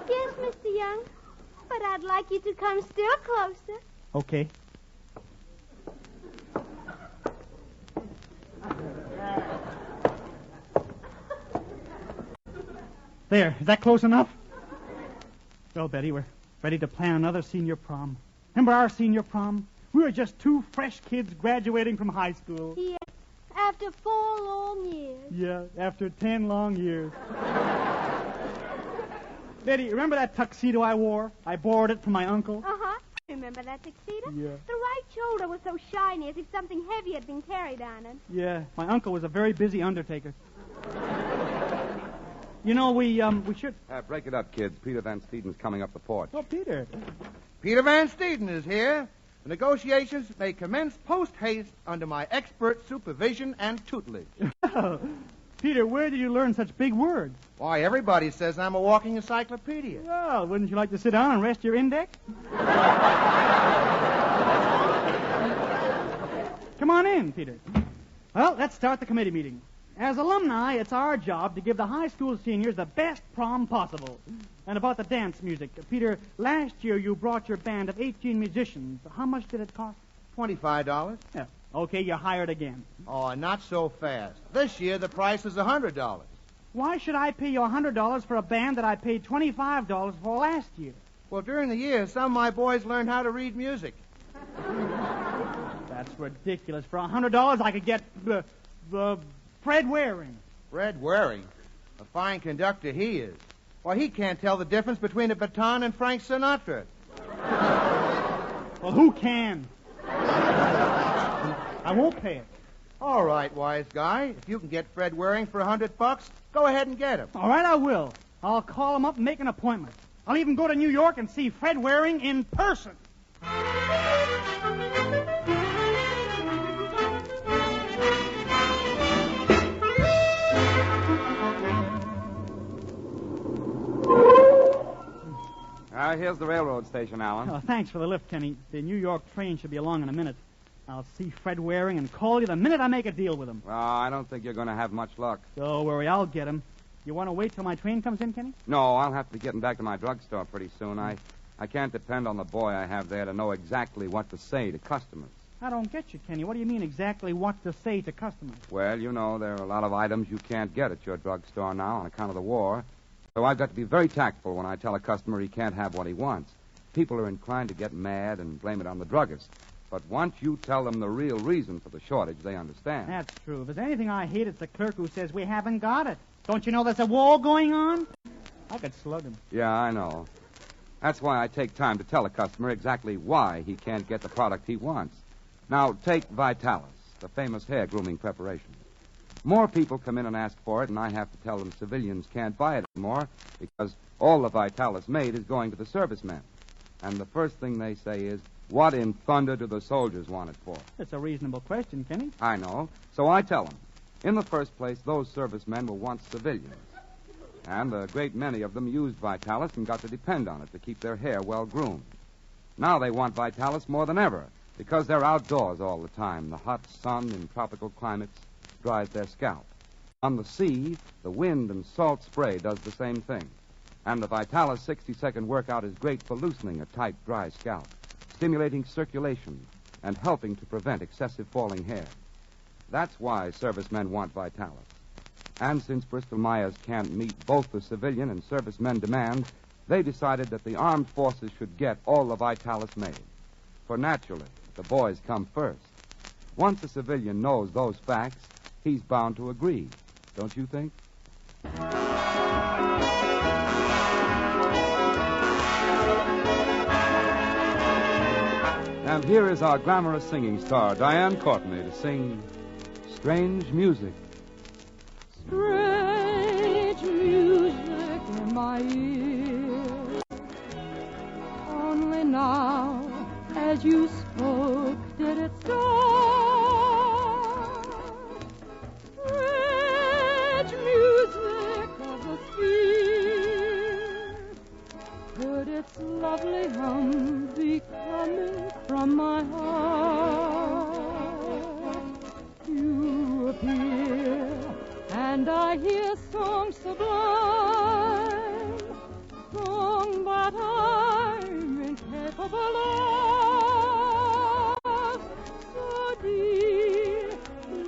Yes, Mr. Young. But I'd like you to come still closer. Okay. There. Is that close enough? Well, Betty, we're ready to plan another senior prom. Remember our senior prom? We were just two fresh kids graduating from high school. Yes. After 4 long years. Yeah, after 10 long years. Betty, remember that tuxedo I wore? I borrowed it from my uncle. Uh-huh. Remember that tuxedo? Yeah. The right shoulder was so shiny as if something heavy had been carried on it. Yeah, my uncle was a very busy undertaker. You know, we should... Break it up, kids. Peter Van Steeden's coming up the porch. Oh, Peter. Peter Van Steeden is here. The negotiations may commence post-haste under my expert supervision and tutelage. Peter, where did you learn such big words? Why, everybody says I'm a walking encyclopedia. Well, wouldn't you like to sit down and rest your index? Come on in, Peter. Well, let's start the committee meeting. As alumni, it's our job to give the high school seniors the best prom possible. And about the dance music, Peter, last year you brought your band of 18 musicians. How much did it cost? $25. Yeah. Okay, you're hired again. Oh, not so fast. This year the price is $100. Why should I pay you $100 for a band that I paid $25 for last year? Well, during the year, some of my boys learned how to read music. That's ridiculous. For $100, I could get Fred Waring. Fred Waring? A fine conductor he is. Why, he can't tell the difference between a baton and Frank Sinatra. Well, who can? I won't pay it. All right, wise guy. If you can get Fred Waring for $100, go ahead and get him. All right, I will. I'll call him up and make an appointment. I'll even go to New York and see Fred Waring in person. Here's the railroad station, Alan. Oh, thanks for the lift, Kenny. The New York train should be along in a minute. I'll see Fred Waring and call you the minute I make a deal with him. Well, I don't think you're going to have much luck. Don't worry, I'll get him. You want to wait till my train comes in, Kenny? No, I'll have to be getting back to my drugstore pretty soon. I can't depend on the boy I have there to know exactly what to say to customers. I don't get you, Kenny. What do you mean exactly what to say to customers? Well, you know, there are a lot of items you can't get at your drugstore now on account of the war. So I've got to be very tactful when I tell a customer he can't have what he wants. People are inclined to get mad and blame it on the druggist. But once you tell them the real reason for the shortage, they understand. That's true. If there's anything I hate, it's the clerk who says we haven't got it. Don't you know there's a war going on? I could slug him. Yeah, I know. That's why I take time to tell a customer exactly why he can't get the product he wants. Now, take Vitalis, the famous hair grooming preparation. More people come in and ask for it, and I have to tell them civilians can't buy it anymore because all the Vitalis made is going to the servicemen. And the first thing they say is, what in thunder do the soldiers want it for? That's a reasonable question, Kenny. I know. So I tell them. In the first place, those servicemen were once civilians. And a great many of them used Vitalis and got to depend on it to keep their hair well groomed. Now they want Vitalis more than ever because they're outdoors all the time. The hot sun in tropical climates dries their scalp. On the sea, the wind and salt spray does the same thing. And the Vitalis 60-second workout is great for loosening a tight, dry scalp, stimulating circulation, and helping to prevent excessive falling hair. That's why servicemen want Vitalis. And since Bristol-Myers can't meet both the civilian and servicemen demand, they decided that the armed forces should get all the Vitalis made. For naturally, the boys come first. Once a civilian knows those facts, he's bound to agree, don't you think? And here is our glamorous singing star, Diane Courtney, to sing Strange Music. Strange music in my ear. Only now, as you spoke, did it start. its lovely hum coming from my heart. You appear, and I hear songs sublime, song that I'm incapable of. So dear,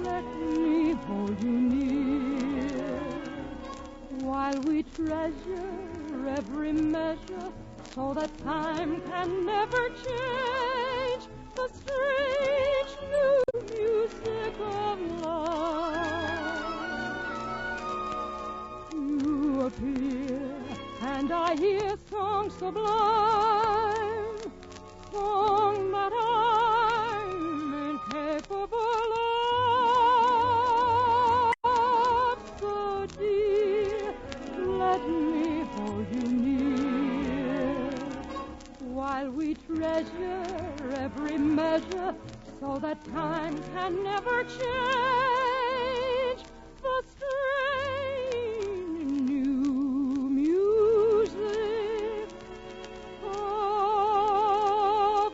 let me hold you near, while we treasure every measure, so that time can never change the strange new music of love. You appear, and I hear songs sublime, song that I'm incapable of. So dear, let me hold you near, while we treasure every measure, so that time can never change the strange new music of love.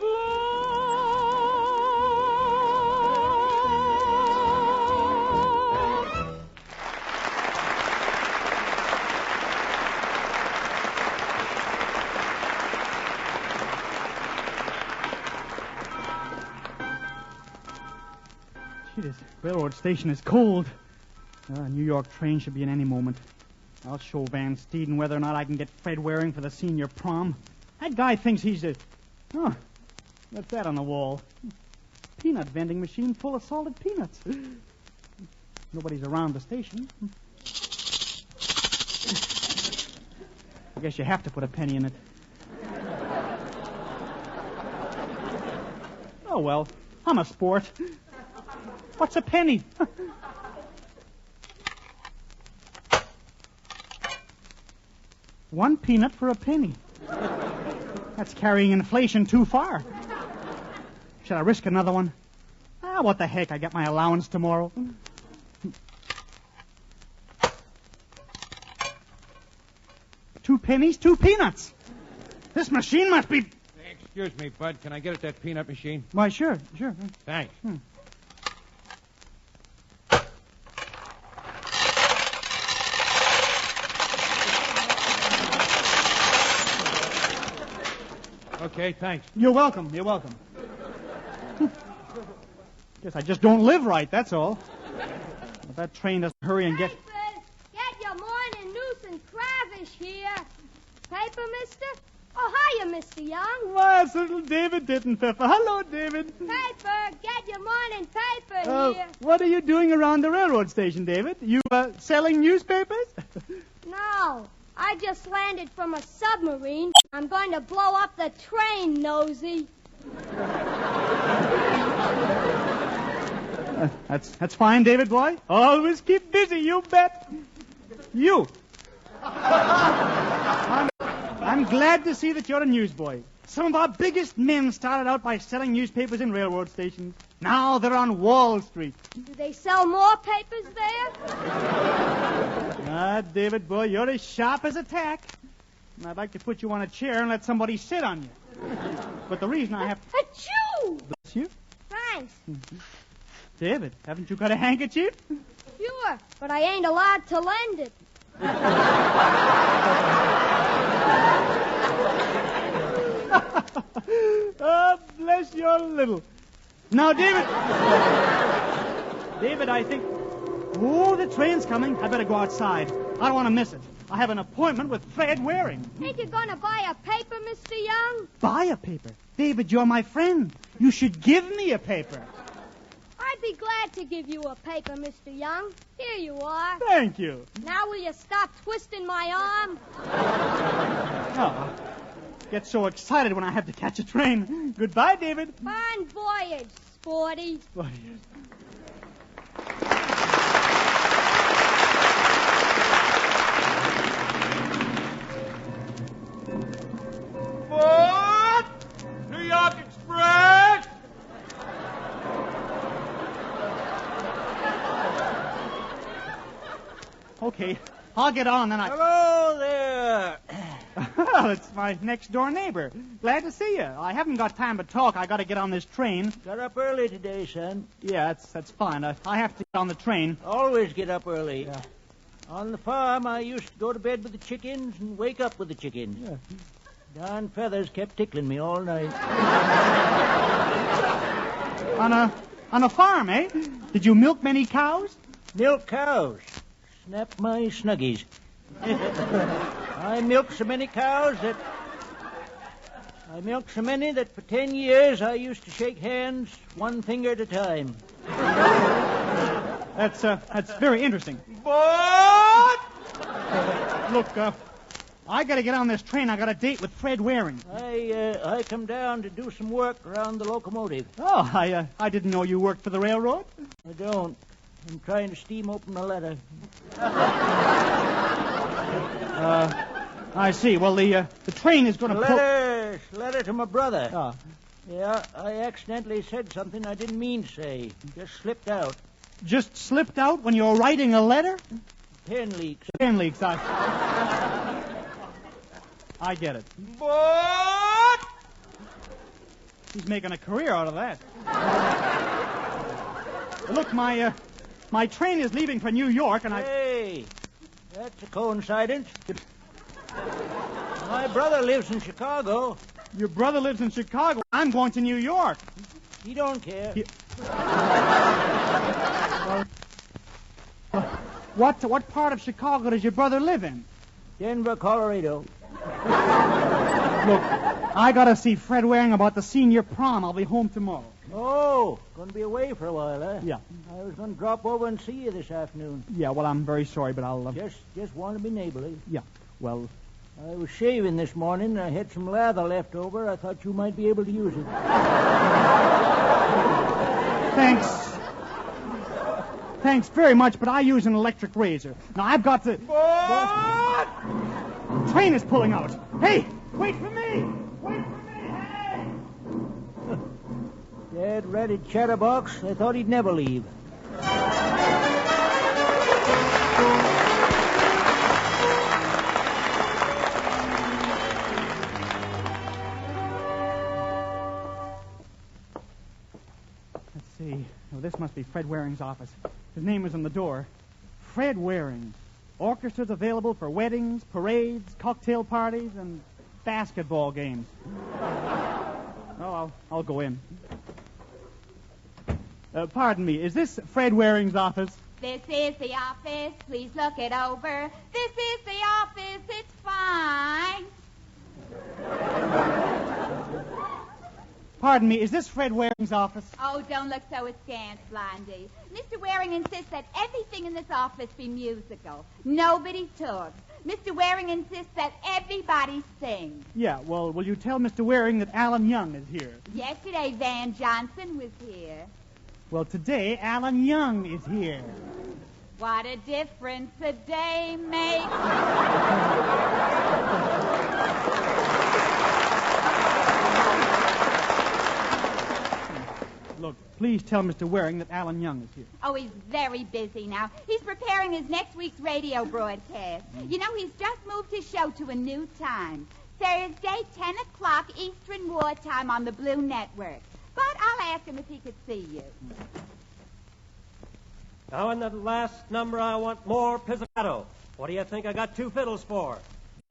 Gee, this railroad station is cold. A New York train should be in any moment. I'll show Van Steeden whether or not I can get Fred Waring for the senior prom. That guy thinks he's a... Oh, what's that on the wall? Peanut vending machine full of salted peanuts. Nobody's around the station. I guess you have to put a penny in it. Oh, well, I'm a sport. What's a penny? One peanut for a penny. That's carrying inflation too far. Should I risk another one? Ah, what the heck? I get my allowance tomorrow. 2 pennies, 2 peanuts. This machine must be... Excuse me, Bud. Can I get at that peanut machine? Why, sure. Thanks. Okay, thanks. You're welcome. Guess I just don't live right, that's all. If that train doesn't hurry and get... Papers! Get your morning news and Travis here. Paper, mister? Oh, hiya, Mr. Young. Why, it's little David Dittenpfeffer. Hello, David. Paper! Get your morning paper here. What are you doing around the railroad station, David? You, selling newspapers? No. I just landed from a submarine. I'm going to blow up the train, nosy. That's fine, David boy. Always keep busy, you bet. You. I'm glad to see that you're a newsboy. Some of our biggest men started out by selling newspapers in railroad stations. Now they're on Wall Street. Do they sell more papers there? Ah, David boy, you're as sharp as a tack. And I'd like to put you on a chair and let somebody sit on you. But the reason I have... Achoo! Bless you. Thanks. David, haven't you got a handkerchief? Sure, but I ain't allowed to lend it. Oh, bless your little. Now, David. David, I think... Oh, the train's coming. I better go outside. I don't want to miss it. I have an appointment with Fred Waring. Ain't you going to buy a paper, Mr. Young? Buy a paper? David, you're my friend. You should give me a paper. I'd be glad to give you a paper, Mr. Young. Here you are. Thank you. Now will you stop twisting my arm? Oh, I get so excited when I have to catch a train. Goodbye, David. Fine voyage, Sporty. What? New York Express? Okay, I'll get on, then I... Hello there. Well, it's my next-door neighbor. Glad to see you. I haven't got time to talk. I got to get on this train. Got up early today, son. Yeah, that's fine. I have to get on the train. Always get up early. Yeah. On the farm, I used to go to bed with the chickens and wake up with the chickens. Yeah. Darn feathers kept tickling me all night. On a farm, eh? Did you milk many cows? Milk cows. Snap my snuggies. I milked so many that for 10 years I used to shake hands one finger at a time. That's very interesting. What? Look, I got to get on this train. I got a date with Fred Waring. I come down to do some work around the locomotive. Oh, I didn't know you worked for the railroad. I don't. I'm trying to steam open a letter. I see. Well, the train is going to Letter to my brother. Oh. Yeah, I accidentally said something I didn't mean to say. Just slipped out. Just slipped out when you were writing a letter? Pen leaks. Pen leaks. I get it. What? He's making a career out of that. Look, my train is leaving for New York, and Hey, that's a coincidence. My brother lives in Chicago. Your brother lives in Chicago. I'm going to New York. He don't care. What part of Chicago does your brother live in? Denver, Colorado. Look, I got to see Fred Waring about the senior prom. I'll be home tomorrow. Oh, going to be away for a while, huh? Yeah. I was going to drop over and see you this afternoon. Yeah, well, I'm very sorry, but I'll... Just want to be neighborly. Yeah, well... I was shaving this morning, and I had some lather left over. I thought you might be able to use it. Thanks very much, but I use an electric razor. Now, I've got to... What? The train is pulling out. Hey, wait for me! Wait for me, hey! Dad ratted chatterbox. I thought he'd never leave. Oh, this must be Fred Waring's office. His name is on the door. Fred Waring. Orchestras available for weddings, parades, cocktail parties, and basketball games. Oh, I'll go in. Pardon me, is this Fred Waring's office? This is the office. Please look it over. This is the office. It's fine. Pardon me, is this Fred Waring's office? Oh, don't look so askance, Blondie. Mr. Waring insists that everything in this office be musical. Nobody talks. Mr. Waring insists that everybody sings. Yeah, well, will you tell Mr. Waring that Alan Young is here? Yesterday, Van Johnson was here. Well, today, Alan Young is here. What a difference a day makes. Look, please tell Mr. Waring that Alan Young is here. Oh, he's very busy now. He's preparing his next week's radio broadcast. You know, he's just moved his show to a new time. Thursday, 10 o'clock Eastern Wartime on the Blue Network. But I'll ask him if he could see you. Now, in the last number, I want more pizzicato. What do you think I got two fiddles for?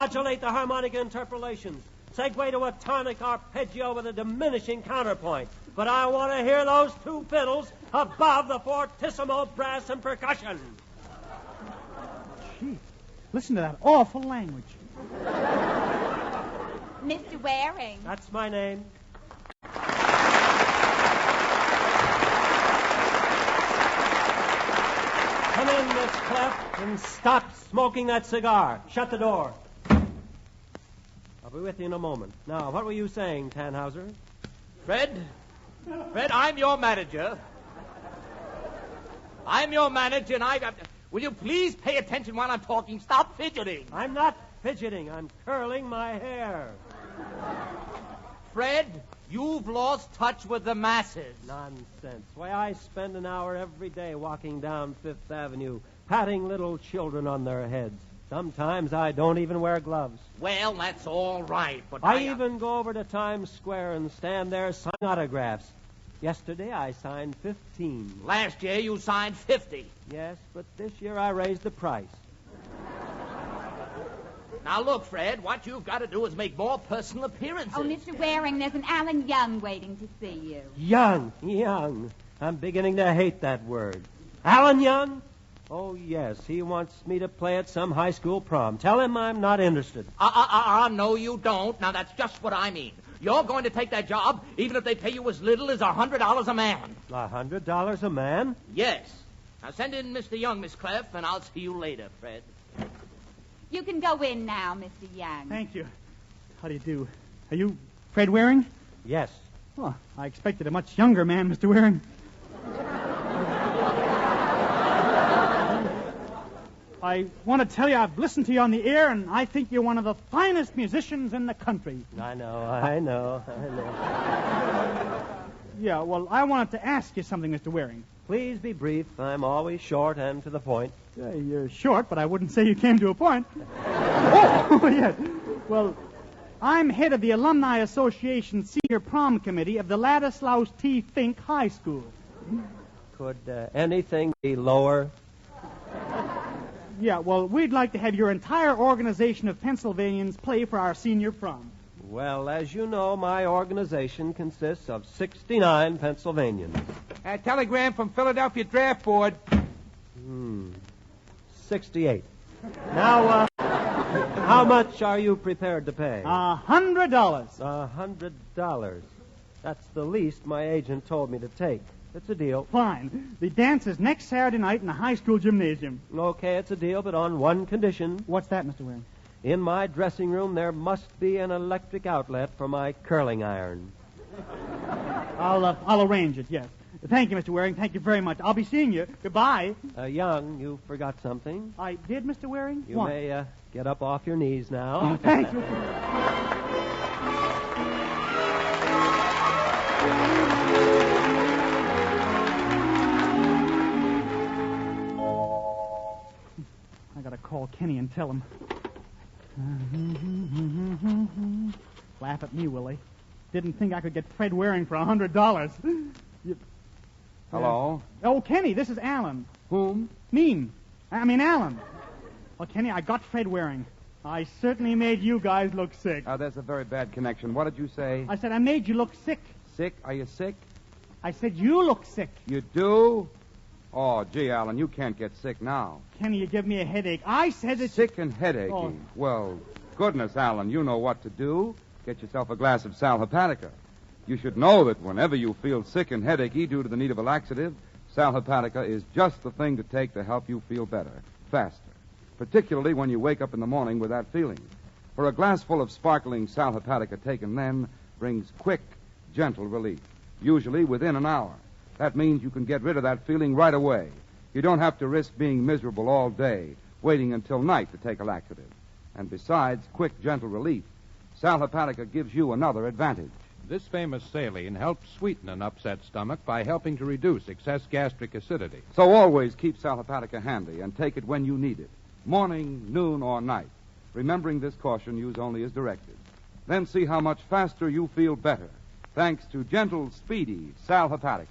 Modulate the harmonic interpolations. Segue to a tonic arpeggio with a diminishing counterpoint. But I want to hear those two fiddles above the fortissimo brass and percussion. Gee, listen to that awful language. Mr. Waring. That's my name. Come in, Miss Cleft, and stop smoking that cigar. Shut the door. I'll be with you in a moment. Now, what were you saying, Tannhauser? Fred, I'm your manager. I'm your manager, and will you please pay attention while I'm talking? Stop fidgeting. I'm not fidgeting. I'm curling my hair. Fred, you've lost touch with the masses. Nonsense. Why, I spend an hour every day walking down Fifth Avenue, patting little children on their heads. Sometimes I don't even wear gloves. Well, that's all right, but I even go over to Times Square and stand there signing autographs. Yesterday I signed 15. Last year you signed 50. Yes, but this year I raised the price. Now, look, Fred, what you've got to do is make more personal appearances. Oh, Mr. Waring, there's an Alan Young waiting to see you. Young. I'm beginning to hate that word. Alan Young? Oh, yes, he wants me to play at some high school prom. Tell him I'm not interested. No, you don't. Now, that's just what I mean. You're going to take that job, even if they pay you as little as $100 a man. $100 a man? Yes. Now, send in Mr. Young, Miss Clef, and I'll see you later, Fred. You can go in now, Mr. Young. Thank you. How do you do? Are you Fred Waring? Yes. Oh, I expected a much younger man, Mr. Waring. I want to tell you I've listened to you on the air, and I think you're one of the finest musicians in the country. I know. Yeah, well, I wanted to ask you something, Mr. Waring. Please be brief. I'm always short and to the point. You're short, but I wouldn't say you came to a point. Oh, yes. Well, I'm head of the Alumni Association Senior Prom Committee of the Ladislaus T. Fink High School. Could anything be lower? Yeah, well, we'd like to have your entire organization of Pennsylvanians play for our senior prom. Well, as you know, my organization consists of 69 Pennsylvanians. A telegram from Philadelphia Draft Board. 68. Now, how much are you prepared to pay? $100. $100. That's the least my agent told me to take. It's a deal. Fine. The dance is next Saturday night in the high school gymnasium. Okay, it's a deal, but on one condition. What's that, Mr. Waring? In my dressing room, there must be an electric outlet for my curling iron. I'll arrange it, yes. Thank you, Mr. Waring. Thank you very much. I'll be seeing you. Goodbye. Young, you forgot something. I did, Mr. Waring? You may get up off your knees now. Oh, thank you. I gotta call Kenny and tell him. Laugh at me, will they? Didn't think I could get Fred Waring for $100. Hello? Oh, Kenny, this is Alan. Whom? Alan. Well, Kenny, I got Fred Waring. I certainly made you guys look sick. There's a very bad connection. What did you say? I said I made you look sick. Sick? Are you sick? I said you look sick. You do? Oh, gee, Alan, you can't get sick now. Kenny, you give me a headache. I said that... Sick and headachy. Oh. Well, goodness, Alan, you know what to do. Get yourself a glass of sal hepatica. You should know that whenever you feel sick and headachy due to the need of a laxative, sal hepatica is just the thing to take to help you feel better, faster, particularly when you wake up in the morning with that feeling. For a glassful of sparkling sal hepatica taken then brings quick, gentle relief, usually within an hour. That means you can get rid of that feeling right away. You don't have to risk being miserable all day, waiting until night to take a laxative. And besides quick, gentle relief, sal hepatica gives you another advantage. This famous saline helps sweeten an upset stomach by helping to reduce excess gastric acidity. So always keep sal hepatica handy and take it when you need it, morning, noon, or night. Remembering this caution, use only as directed. Then see how much faster you feel better, thanks to gentle, speedy sal hepatica.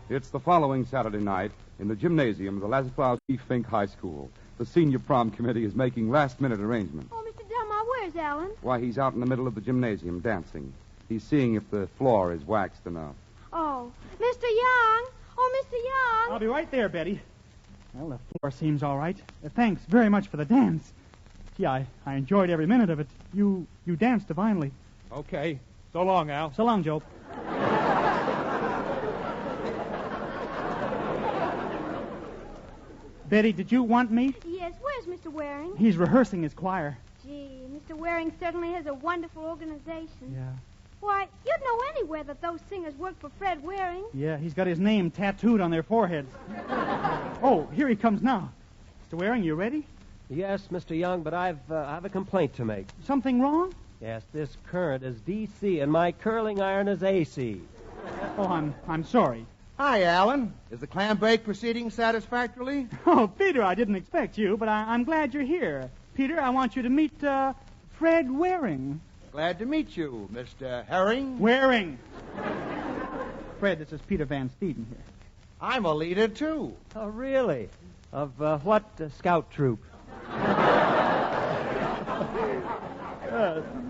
It's the following Saturday night in the gymnasium of the Ladislaus T. Fink High School. The senior prom committee is making last-minute arrangements. Oh, Mr. Delmar, where's Alan? Why, he's out in the middle of the gymnasium dancing. He's seeing if the floor is waxed enough. Oh, Mr. Young. Oh, Mr. Young. I'll be right there, Betty. Well, the floor seems all right. Thanks very much for the dance. Gee, I enjoyed every minute of it. You danced divinely. Okay. So long, Al. So long, Joe. Betty, did you want me? Yes, where's Mr. Waring? He's rehearsing his choir. Gee, Mr. Waring certainly has a wonderful organization. Yeah. Why, you'd know anywhere that those singers work for Fred Waring. Yeah, he's got his name tattooed on their foreheads. Oh, here he comes now. Mr. Waring, you ready? Yes, Mr. Young, but I've a complaint to make. Something wrong? Yes, this current is DC, and my curling iron is AC. Oh, I'm sorry. Hi, Alan. Is the clam bake proceeding satisfactorily? Oh, Peter, I didn't expect you, but I'm glad you're here. Peter, I want you to meet Fred Waring. Glad to meet you, Mr. Herring. Waring. Fred, this is Peter Van Steeden here. I'm a leader, too. Oh, really? Of what scout troop?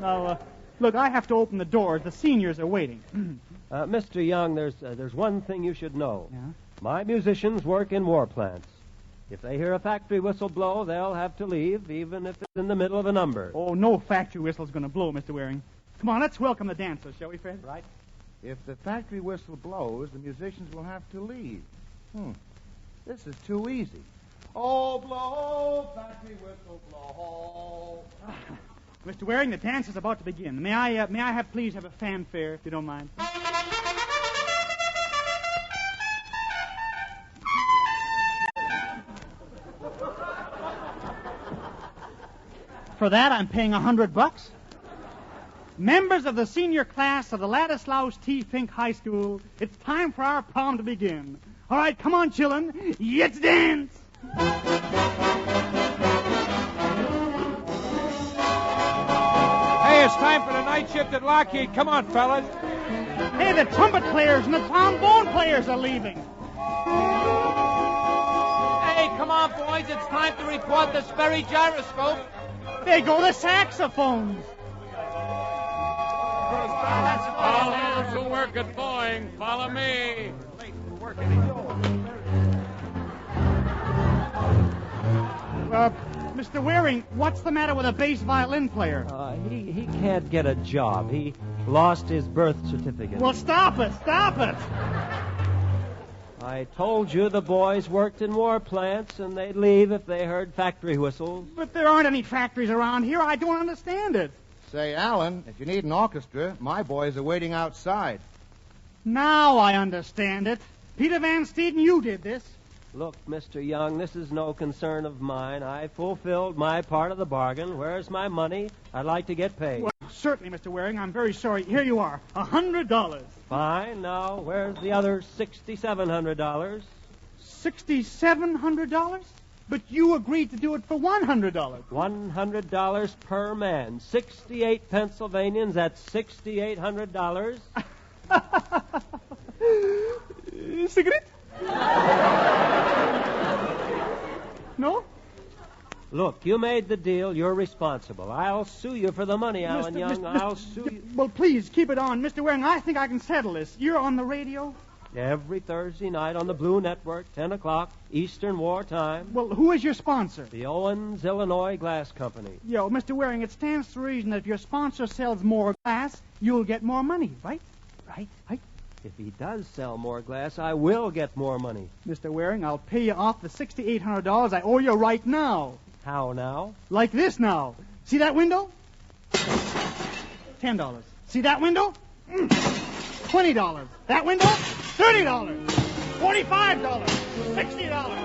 Now, look, I have to open the doors. The seniors are waiting. Mr. Young, there's one thing you should know. Yeah? My musicians work in war plants. If they hear a factory whistle blow, they'll have to leave, even if it's in the middle of a number. Oh, no factory whistle's going to blow, Mr. Waring. Come on, let's welcome the dancers, shall we, Fred? Right. If the factory whistle blows, the musicians will have to leave. This is too easy. Oh, blow, factory whistle, blow. Mr. Waring, the dance is about to begin. May I please have a fanfare, if you don't mind? For that, I'm paying $100. Members of the senior class of the Ladislaus T. Fink High School, it's time for our prom to begin. All right, come on, chillin'. Let's dance. Hey, it's time for the night shift at Lockheed. Come on, fellas. Hey, the trumpet players and the trombone players are leaving. Hey, come on, boys. It's time to report the Sperry gyroscope. There go the saxophones. All those who work at Boeing, follow me. Mr. Waring, what's the matter with a bass violin player? He can't get a job. He lost his birth certificate. Well, stop it! Stop it! I told you the boys worked in war plants, and they'd leave if they heard factory whistles. But there aren't any factories around here. I don't understand it. Say, Alan, if you need an orchestra, my boys are waiting outside. Now I understand it. Peter Van Steeden, you did this. Look, Mr. Young, this is no concern of mine. I fulfilled my part of the bargain. Where's my money? I'd like to get paid. Well, certainly, Mr. Waring. I'm very sorry. Here you are. $100. Fine. Now, where's the other $6,700? $6,700? But you agreed to do it for $100. $100 per man. 68 Pennsylvanians, that's $6,800. Cigarette? No? Look, you made the deal. You're responsible. I'll sue you for the money, Alan Young. I'll sue you. Well, please, keep it on. Mr. Waring, I think I can settle this. You're on the radio? Every Thursday night on the Blue Network, 10 o'clock, Eastern War Time. Well, who is your sponsor? The Owens, Illinois Glass Company. Yo, Mr. Waring, it stands to reason that if your sponsor sells more glass, you'll get more money, right? Right? If he does sell more glass, I will get more money. Mr. Waring, I'll pay you off the $6,800 I owe you right now. How now? Like this now. See that window? $10. See that window? $20. That window? $30. $45. $60.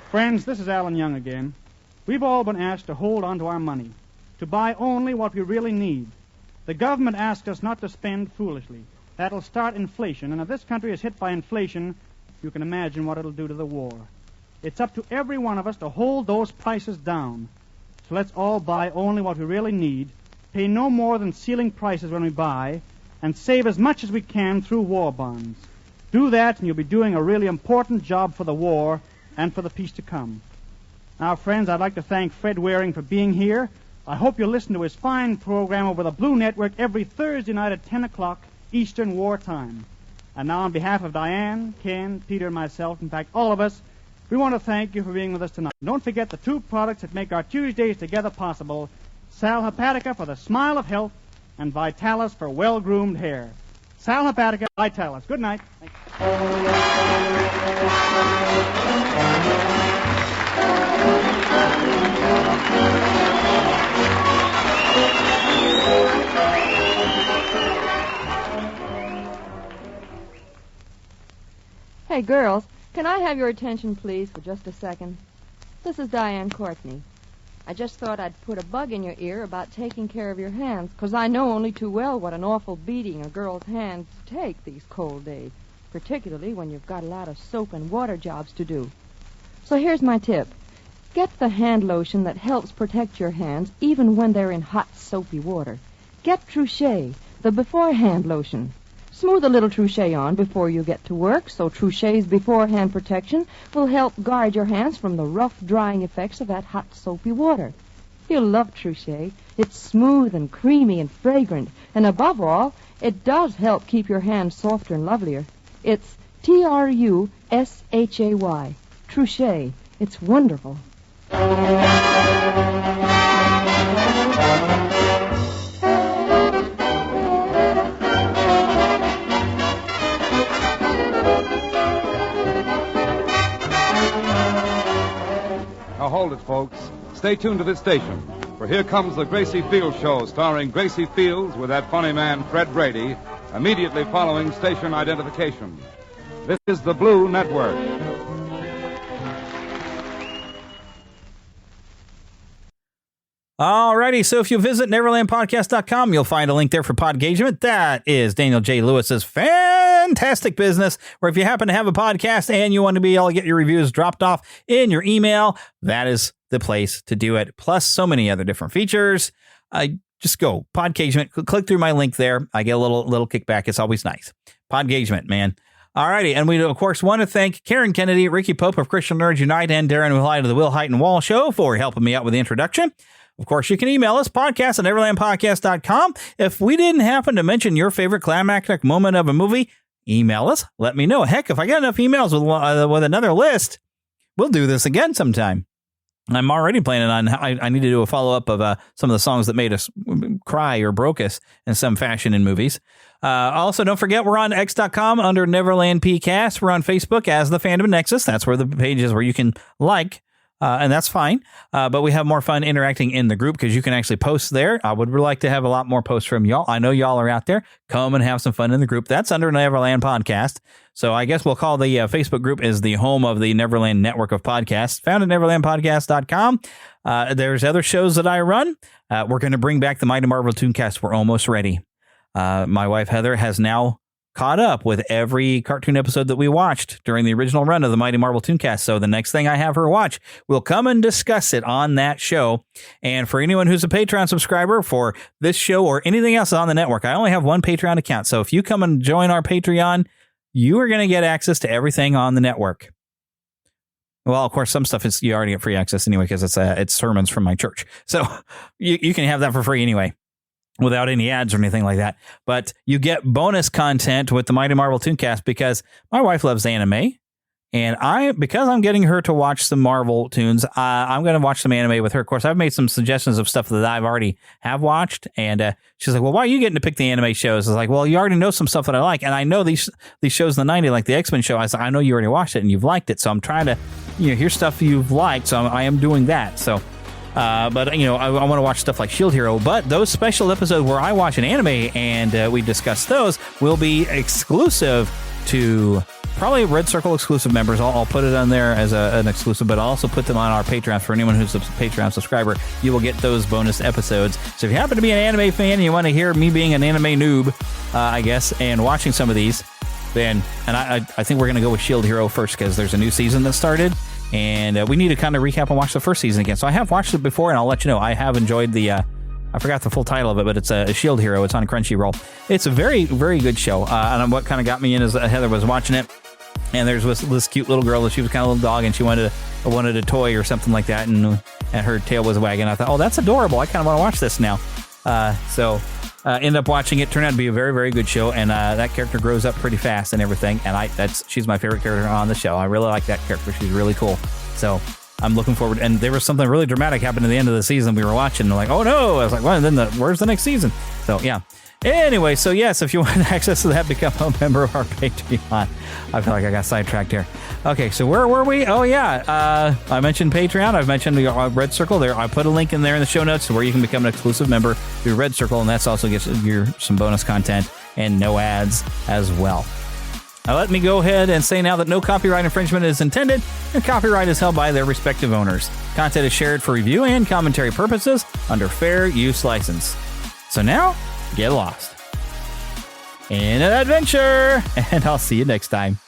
Friends, this is Alan Young again. We've all been asked to hold on to our money, to buy only what we really need. The government asked us not to spend foolishly. That'll start inflation, and if this country is hit by inflation, you can imagine what it'll do to the war. It's up to every one of us to hold those prices down. So let's all buy only what we really need, pay no more than ceiling prices when we buy, and save as much as we can through war bonds. Do that, and you'll be doing a really important job for the war and for the peace to come. Now, friends, I'd like to thank Fred Waring for being here. I hope you'll listen to his fine program over the Blue Network every Thursday night at 10 o'clock Eastern War Time. And now, on behalf of Diane, Ken, Peter, and myself, in fact, all of us, we want to thank you for being with us tonight. Don't forget the two products that make our Tuesdays together possible: Sal Hepatica for the smile of health and Vitalis for well-groomed hair. Sal Hepatica, Vitalis. Good night. Thank you. Hey, girls, can I have your attention, please, for just a second? This is Diane Courtney. I just thought I'd put a bug in your ear about taking care of your hands, 'cause I know only too well what an awful beating a girl's hands take these cold days, particularly when you've got a lot of soap and water jobs to do. So here's my tip. Get the hand lotion that helps protect your hands even when they're in hot, soapy water. Get Trouchet, the beforehand lotion. Smooth a little Trouchet on before you get to work, so Trouchet's beforehand protection will help guard your hands from the rough, drying effects of that hot, soapy water. You'll love Trouchet. It's smooth and creamy and fragrant, and above all, it does help keep your hands softer and lovelier. It's Trushay. Trouchet. It's wonderful. Now hold it, folks. Stay tuned to this station, for here comes the Gracie Fields Show, starring Gracie Fields with that funny man, Fred Brady, immediately following station identification. This is the Blue Network. Alrighty, so if you visit NeverlandPodcast.com, you'll find a link there for Podgagement. That is Daniel J. Lewis's fantastic business, where if you happen to have a podcast and you want to be able to get your reviews dropped off in your email, that is the place to do it. Plus so many other different features. Just go Podgagement, click through my link there. I get a little kickback. It's always nice. Podgagement, man. Alrighty, and we, of course, want to thank Karen Kennedy, Ricky Pope of Christian Nerds Unite, and Darren Wilhite of the Will Height and Wall Show for helping me out with the introduction. Of course, you can email us, podcast@neverlandpodcast.com. If we didn't happen to mention your favorite climactic moment of a movie, email us. Let me know. Heck, if I get enough emails with another list, we'll do this again sometime. I'm already planning on, I need to do a follow-up of some of the songs that made us cry or broke us in some fashion in movies. Also, don't forget, we're on X.com under Neverland PCast. We're on Facebook as the Fandom Nexus. That's where the page is where you can like. And that's fine. But we have more fun interacting in the group because you can actually post there. I would like to have a lot more posts from y'all. I know y'all are out there. Come and have some fun in the group. That's under Neverland Podcast. So I guess we'll call the Facebook group is the home of the Neverland network of podcasts, found at neverlandpodcast.com. There's other shows that I run. We're going to bring back the Mighty Marvel Tooncast. We're almost ready. My wife, Heather, has now caught up with every cartoon episode that we watched during the original run of the Mighty Marvel Tooncast. So the next thing I have her watch, we'll come and discuss it on that show. And for anyone who's a Patreon subscriber for this show or anything else on the network, I only have one Patreon account. So if you come and join our Patreon, you are going to get access to everything on the network. Well, of course, some stuff is you already get free access anyway because it's sermons from my church. So you can have that for free anyway, without any ads or anything like that. But you get bonus content with the Mighty Marvel Tooncast because my wife loves anime. And because I'm getting her to watch some Marvel tunes, I'm going to watch some anime with her. Of course, I've made some suggestions of stuff that I've already have watched. And she's like, well, why are you getting to pick the anime shows? I was like, well, you already know some stuff that I like. And I know these shows in the 90s, like the X-Men show. I was like, I know you already watched it and you've liked it. So I'm trying to, hear stuff you've liked. So I am doing that. So but I want to watch stuff like Shield Hero. But those special episodes where I watch an anime and we discuss those will be exclusive to probably Red Circle exclusive members. I'll put it on there as an exclusive, but I'll also put them on our Patreon. For anyone who's a Patreon subscriber, you will get those bonus episodes. So if you happen to be an anime fan and you want to hear me being an anime noob, I guess, and watching some of these, then I think we're going to go with Shield Hero first because there's a new season that started. And we need to kind of recap and watch the first season again. So I have watched it before, and I'll let you know. I have enjoyed I forgot the full title of it, but it's a Shield Hero. It's on Crunchyroll. It's a very, very good show. And what kind of got me in is Heather was watching it, and there's this cute little girl that she was kind of a little dog, and she wanted a toy or something like that, and her tail was wagging. I thought, oh, that's adorable. I kind of want to watch this now. So end up watching it. Turned out to be a very, very good show, and that character grows up pretty fast and everything. And she's my favorite character on the show. I really like that character. She's really cool. So I'm looking forward. And there was something really dramatic happened at the end of the season we were watching. And like, oh no! I was like, well, then where's the next season? So yeah. Anyway, so yes, if you want access to that, become a member of our Patreon. I feel like I got sidetracked here. Okay, so where were we? Oh yeah, I mentioned Patreon. I've mentioned Red Circle there. I put a link in there in the show notes where you can become an exclusive member through Red Circle, and that's also gets you some bonus content and no ads as well. Now let me go ahead and say now that no copyright infringement is intended, and copyright is held by their respective owners. Content is shared for review and commentary purposes under fair use license. So now, get lost in an adventure, and I'll see you next time.